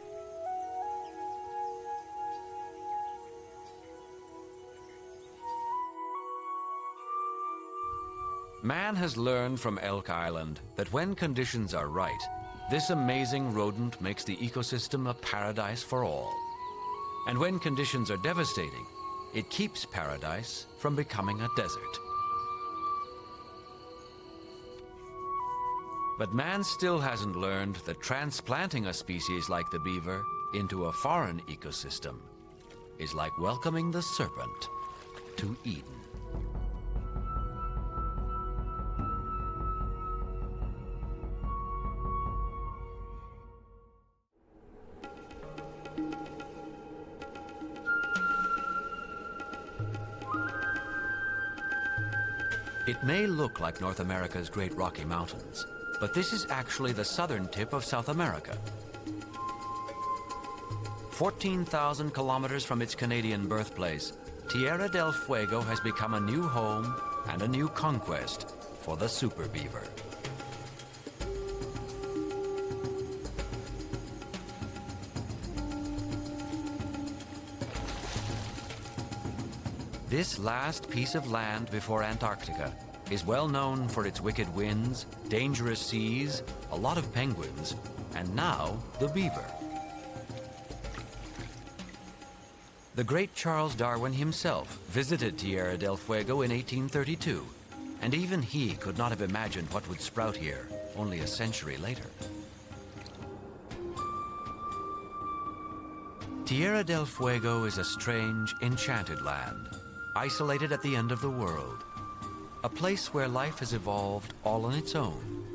Man has learned from Elk Island that when conditions are right, this amazing rodent makes the ecosystem a paradise for all. And when conditions are devastating, it keeps paradise from becoming a desert. But man still hasn't learned that transplanting a species like the beaver into a foreign ecosystem is like welcoming the serpent to Eden. It may look like North America's Great Rocky Mountains, but this is actually the southern tip of South America. 14,000 kilometers from its Canadian birthplace, Tierra del Fuego has become a new home and a new conquest for the super beaver. This last piece of land before Antarctica is well known for its wicked winds, dangerous seas, a lot of penguins, and now the beaver. The great Charles Darwin himself visited Tierra del Fuego in 1832, and even he could not have imagined what would sprout here only a century later. Tierra del Fuego is a strange, enchanted land, isolated at the end of the world, a place where life has evolved all on its own.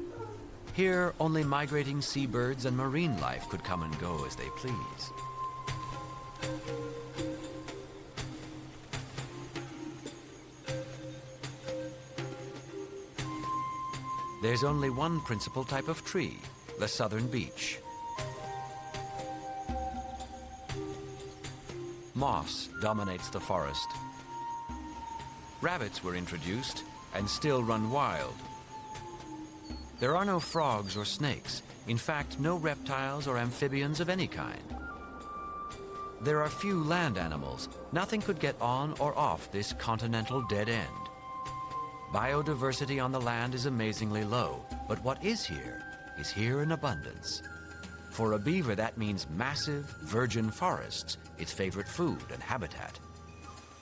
Here, only migrating seabirds and marine life could come and go as they please. there's only one principal type of tree, the southern beech. Moss dominates the forest. Rabbits were introduced and still run wild. There are no frogs or snakes. In fact, no reptiles or amphibians of any kind. There are few land animals. Nothing could get on or off this continental dead end. Biodiversity on the land is amazingly low, but what is here in abundance. For a beaver, that means massive, virgin forests, its favorite food and habitat.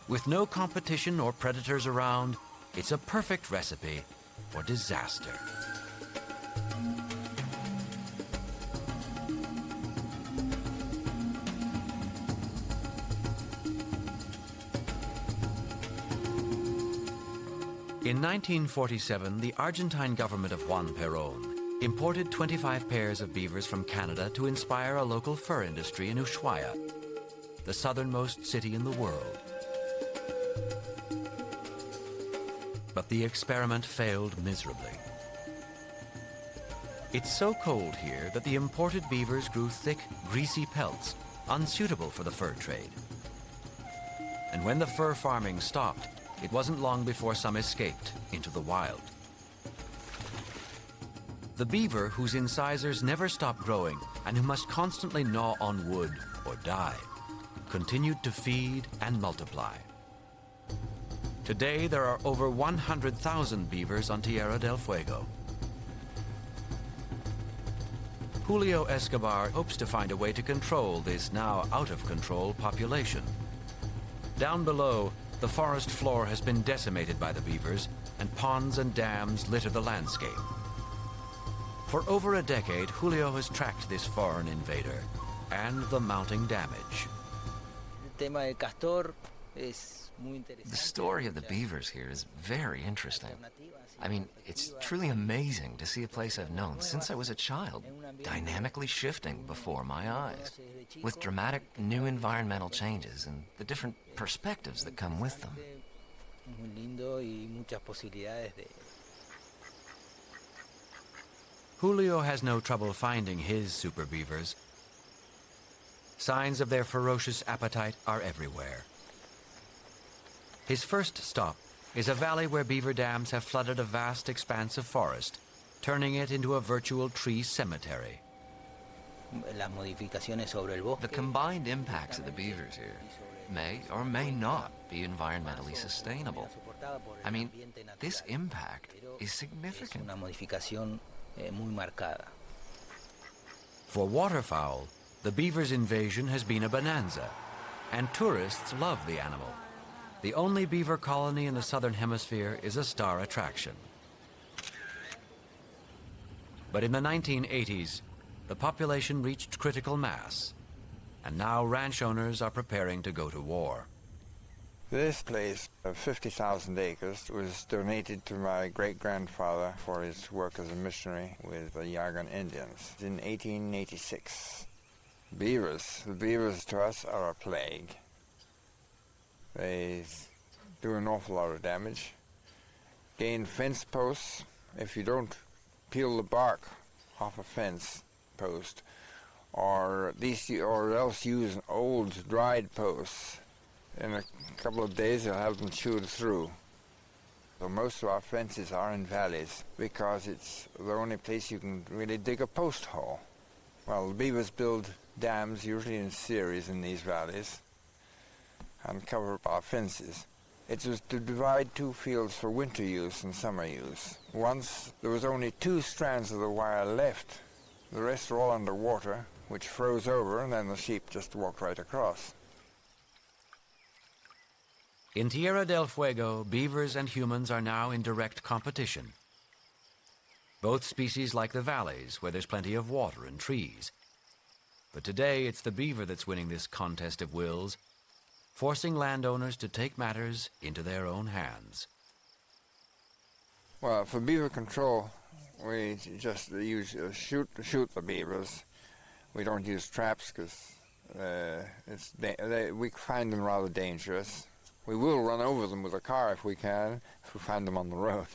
With no competition or predators around, it's a perfect recipe for disaster. In 1947, the Argentine government of Juan Perón imported 25 pairs of beavers from Canada to inspire a local fur industry in Ushuaia, the southernmost city in the world. But the experiment failed miserably. It's so cold here that the imported beavers grew thick, greasy pelts, unsuitable for the fur trade. And when the fur farming stopped, it wasn't long before some escaped into the wild. The beaver, whose incisors never stop growing and who must constantly gnaw on wood or die, continued to feed and multiply. Today, there are over 100,000 beavers on Tierra del Fuego. Julio Escobar hopes to find a way to control this now out-of-control population. Down below, the forest floor has been decimated by the beavers, and ponds and dams litter the landscape. For over a decade, Julio has tracked this foreign invader and the mounting damage. The story of the beavers here is very interesting. I mean, it's truly amazing to see a place I've known since I was a child dynamically shifting before my eyes, with dramatic new environmental changes and the different perspectives that come with them. Julio has no trouble finding his super beavers. Signs of their ferocious appetite are everywhere. His first stop is a valley where beaver dams have flooded a vast expanse of forest, turning it into a virtual tree cemetery. The combined impacts of the beavers here may or may not be environmentally sustainable. I mean, this impact is significant. For waterfowl, the beaver's invasion has been a bonanza, and tourists love the animal. The only beaver colony in the southern hemisphere is a star attraction. But in the 1980s, the population reached critical mass, and now ranch owners are preparing to go to war. This place of 50,000 acres was donated to my great-grandfather for his work as a missionary with the Algonquin Indians in 1886. Beavers. The beavers to us are a plague. They do an awful lot of damage. Gain fence posts. If you don't peel the bark off a fence post, or else use old dried posts, in a couple of days they'll have them chewed through. So most of our fences are in valleys because it's the only place you can really dig a post hole. Well, the beavers build dams, usually in series in these valleys, and cover up our fences. It was to divide two fields for winter use and summer use. Once there was only 2 strands of the wire left. The rest were all underwater, which froze over, and then the sheep just walked right across. In Tierra del Fuego, beavers and humans are now in direct competition. Both species like the valleys, where there's plenty of water and trees. But today, it's the beaver that's winning this contest of wills, forcing landowners to take matters into their own hands. Well, for beaver control, we just shoot the beavers. We don't use traps because we find them rather dangerous. We will run over them with a car if we can, if we find them on the road.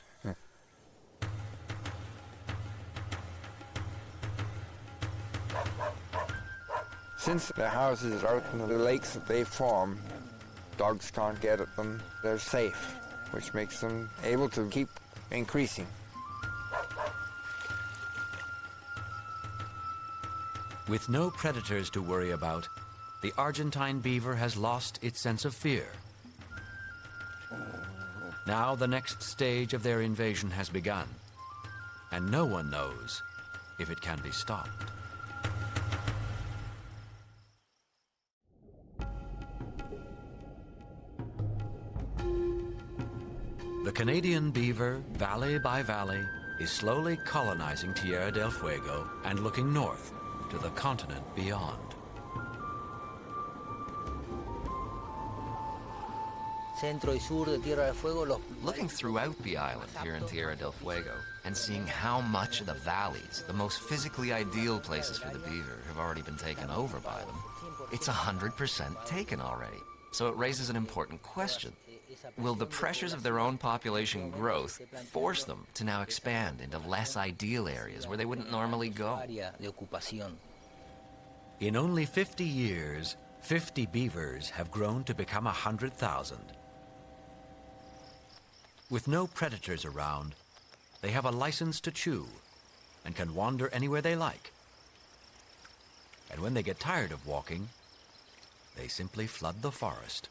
Since the houses are out in the lakes that they form, dogs can't get at them. They're safe, which makes them able to keep increasing. With no predators to worry about, the Argentine beaver has lost its sense of fear. Now the next stage of their invasion has begun, and no one knows if it can be stopped. The Canadian beaver, valley by valley, is slowly colonizing Tierra del Fuego and looking north to the continent beyond. Looking throughout the island here in Tierra del Fuego and seeing how much of the valleys, the most physically ideal places for the beaver, have already been taken over by them, it's 100% taken already. So it raises an important question. Will the pressures of their own population growth force them to now expand into less ideal areas where they wouldn't normally go? In only 50 years, 50 beavers have grown to become 100,000. With no predators around, they have a license to chew and can wander anywhere they like. And when they get tired of walking, they simply flood the forest.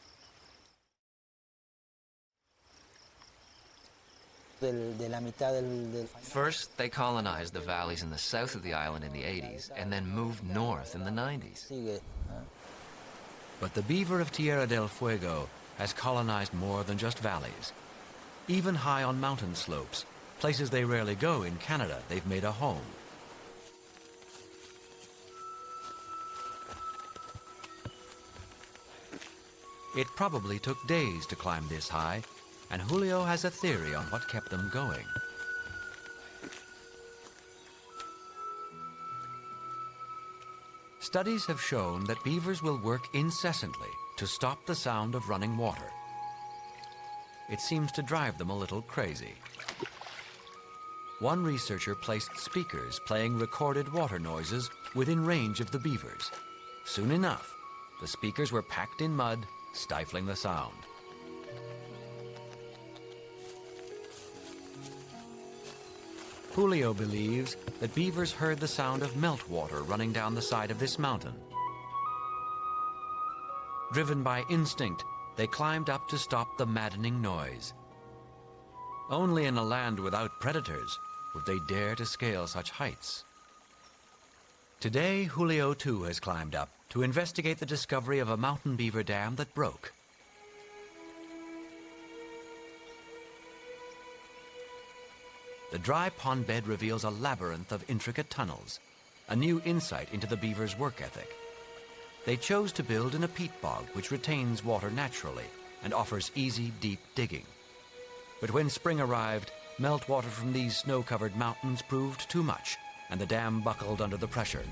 First, they colonized the valleys in the south of the island in the 80s, and then moved north in the 90s. But the beaver of Tierra del Fuego has colonized more than just valleys. Even high on mountain slopes, places they rarely go in Canada, they've made a home. It probably took days to climb this high, and Julio has a theory on what kept them going. Studies have shown that beavers will work incessantly to stop the sound of running water. It seems to drive them a little crazy. One researcher placed speakers playing recorded water noises within range of the beavers. Soon enough, the speakers were packed in mud, stifling the sound. Julio believes that beavers heard the sound of meltwater running down the side of this mountain. Driven by instinct, they climbed up to stop the maddening noise. Only in a land without predators would they dare to scale such heights. Today, Julio too has climbed up to investigate the discovery of a mountain beaver dam that broke. The dry pond bed reveals a labyrinth of intricate tunnels, a new insight into the beaver's work ethic. They chose to build in a peat bog which retains water naturally and offers easy, deep digging. But when spring arrived, meltwater from these snow-covered mountains proved too much, and the dam buckled under the pressure.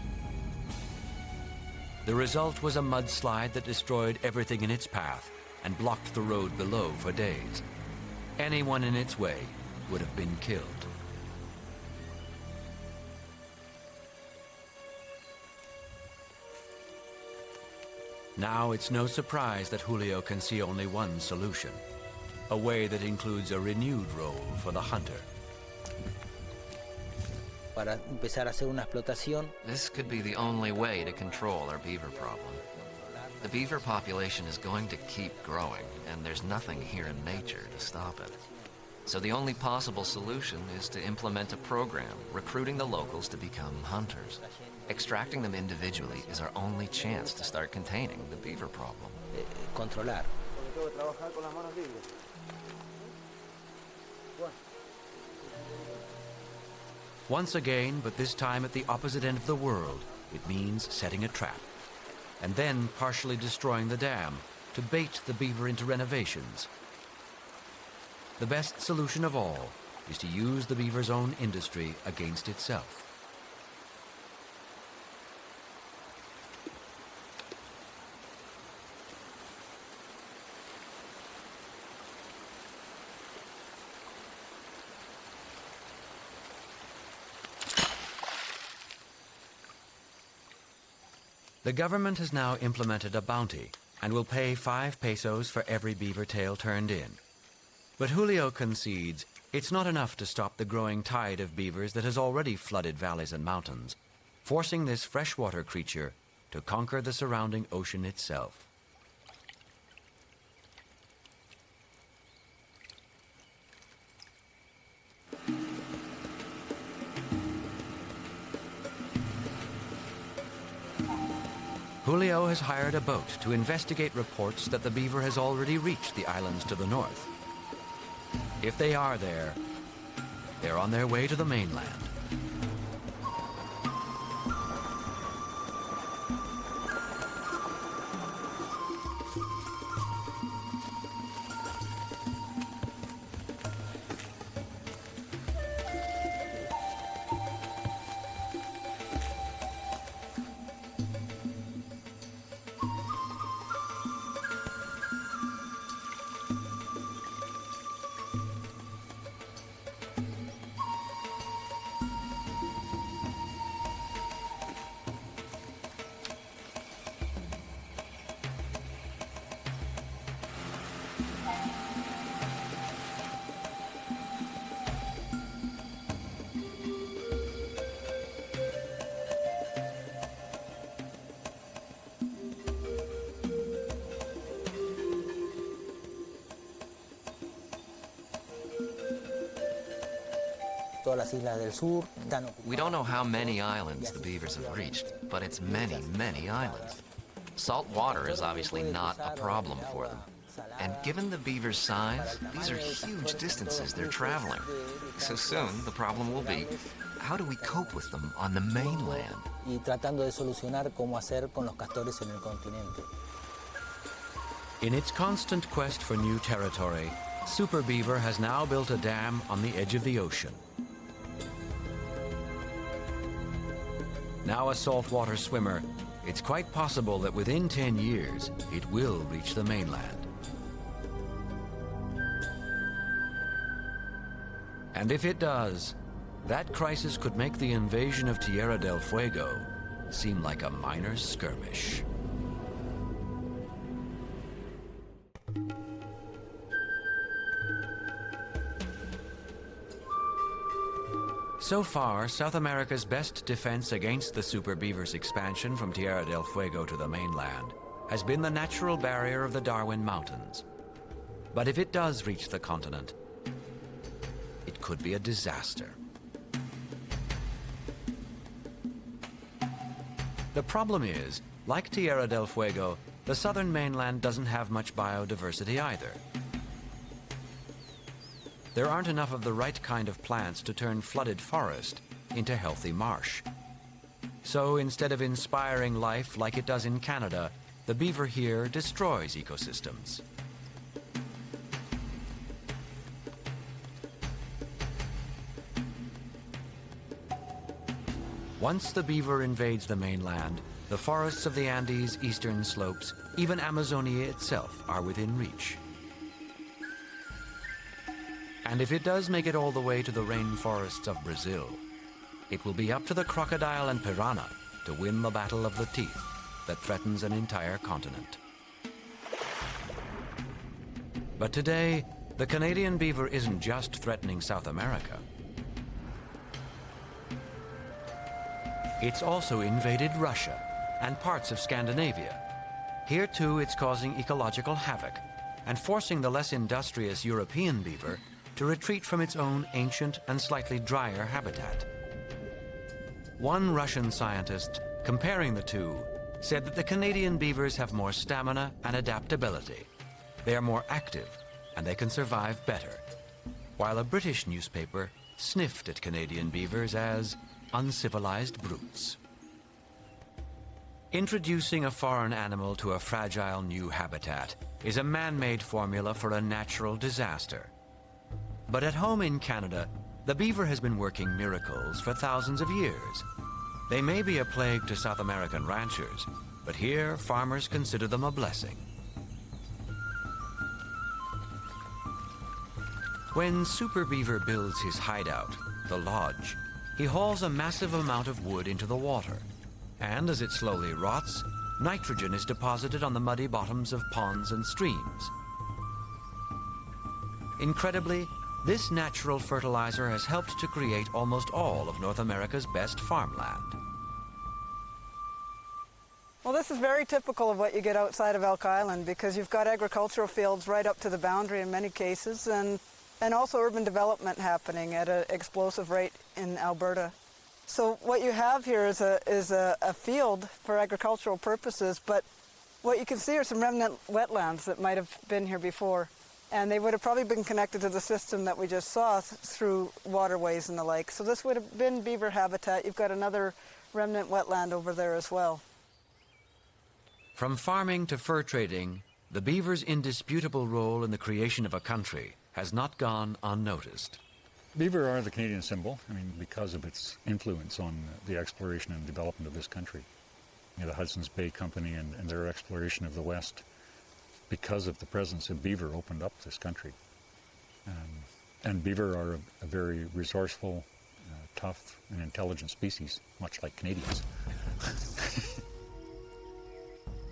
The result was a mudslide that destroyed everything in its path and blocked the road below for days. Anyone in its way would have been killed. Now it's no surprise that Julio can see only one solution, a way that includes a renewed role for the hunter. This could be the only way to control our beaver problem. The beaver population is going to keep growing, and there's nothing here in nature to stop it. So the only possible solution is to implement a program recruiting the locals to become hunters. Extracting them individually is our only chance to start containing the beaver problem. Once again, but this time at the opposite end of the world, it means setting a trap, and then partially destroying the dam to bait the beaver into renovations. The best solution of all is to use the beaver's own industry against itself. The government has now implemented a bounty and will pay 5 pesos for every beaver tail turned in. But Julio concedes it's not enough to stop the growing tide of beavers that has already flooded valleys and mountains, forcing this freshwater creature to conquer the surrounding ocean itself. Julio has hired a boat to investigate reports that the beaver has already reached the islands to the north. If they are there, they're on their way to the mainland. We don't know how many islands the beavers have reached, but it's many, many islands. Salt water is obviously not a problem for them. And given the beavers' size, these are huge distances they're traveling. So soon, the problem will be, how do we cope with them on the mainland? In its constant quest for new territory, Super Beaver has now built a dam on the edge of the ocean. Now a saltwater swimmer, it's quite possible that within 10 years, it will reach the mainland. And if it does, that crisis could make the invasion of Tierra del Fuego seem like a minor skirmish. So far, South America's best defense against the super beaver's expansion from Tierra del Fuego to the mainland has been the natural barrier of the Darwin Mountains. But if it does reach the continent, it could be a disaster. The problem is, like Tierra del Fuego, the southern mainland doesn't have much biodiversity either. There aren't enough of the right kind of plants to turn flooded forest into healthy marsh. So instead of inspiring life like it does in Canada, the beaver here destroys ecosystems. Once the beaver invades the mainland, the forests of the Andes' eastern slopes, even Amazonia itself, are within reach. And if it does make it all the way to the rainforests of Brazil, it will be up to the crocodile and piranha to win the battle of the teeth that threatens an entire continent. But today, the Canadian beaver isn't just threatening South America. It's also invaded Russia and parts of Scandinavia. Here too, it's causing ecological havoc and forcing the less industrious European beaver to retreat from its own ancient and slightly drier habitat. One Russian scientist, comparing the two, said that the Canadian beavers have more stamina and adaptability. They are more active, and they can survive better, while a British newspaper sniffed at Canadian beavers as uncivilized brutes. Introducing a foreign animal to a fragile new habitat is a man-made formula for a natural disaster. But at home in Canada, the beaver has been working miracles for thousands of years. They may be a plague to South American ranchers, but here farmers consider them a blessing. When Super Beaver builds his hideout, the lodge, he hauls a massive amount of wood into the water, and as it slowly rots, nitrogen is deposited on the muddy bottoms of ponds and streams. Incredibly, this natural fertilizer has helped to create almost all of North America's best farmland. Well, this is very typical of what you get outside of Elk Island, because you've got agricultural fields right up to the boundary in many cases, and also urban development happening at an explosive rate in Alberta. So what you have here is a field for agricultural purposes, but what you can see are some remnant wetlands that might have been here before, and they would have probably been connected to the system that we just saw through waterways and the like. So this would have been beaver habitat. You've got another remnant wetland over there as well. From farming to fur trading, the beaver's indisputable role in the creation of a country has not gone unnoticed. Beaver are the Canadian symbol, because of its influence on the exploration and development of this country. The Hudson's Bay Company and their exploration of the West, because of the presence of beaver, opened up this country. And beaver are a very resourceful, tough, and intelligent species, much like Canadians.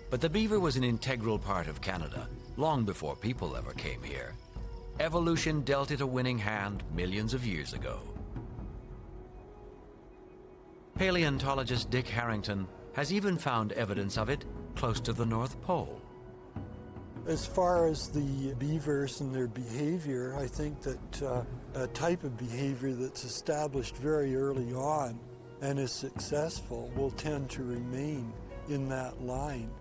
But the beaver was an integral part of Canada long before people ever came here. Evolution dealt it a winning hand millions of years ago. Paleontologist Dick Harrington has even found evidence of it close to the North Pole. As far as the beavers and their behavior, I think that a type of behavior that's established very early on and is successful will tend to remain in that line.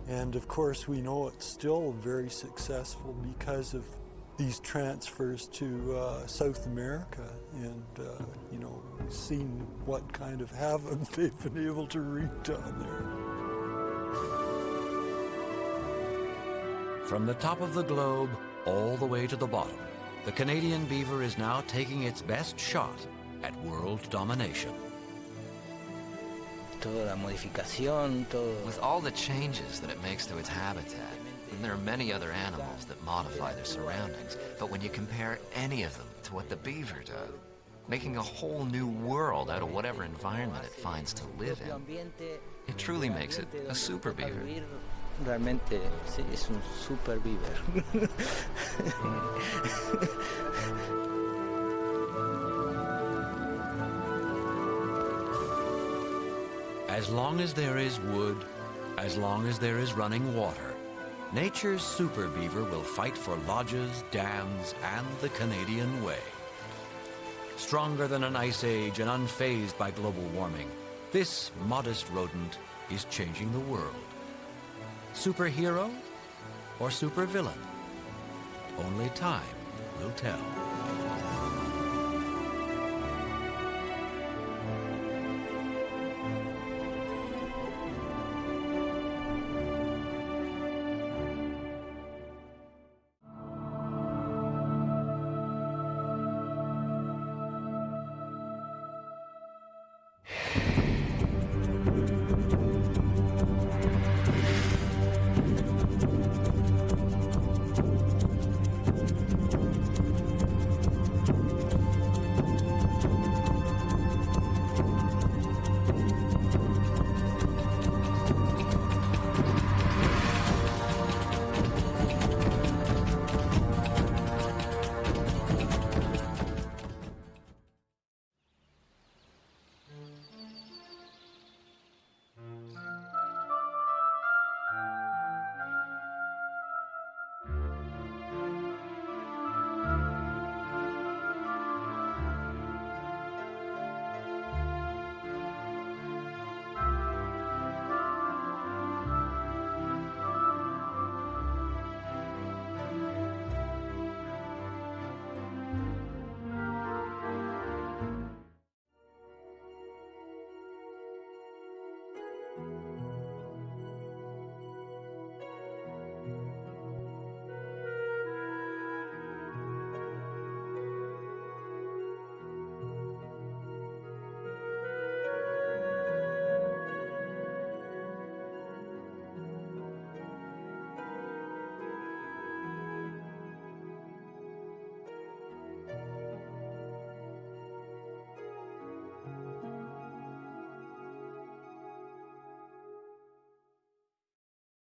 And of course, we know it's still very successful because of these transfers to South America, and we've seen what kind of havoc they've been able to wreak down there. From the top of the globe all the way to the bottom, the Canadian beaver is now taking its best shot at world domination. With all the changes that it makes to its habitat, and there are many other animals that modify their surroundings, but when you compare any of them to what the beaver does, making a whole new world out of whatever environment it finds to live in, it truly makes it a super beaver. Realmente sí, es un super beaver. As long as there is wood, as long as there is running water, nature's super beaver will fight for lodges, dams, and the Canadian way. Stronger than an ice age and unfazed by global warming, this modest rodent is changing the world. Superhero or supervillain? Only time will tell.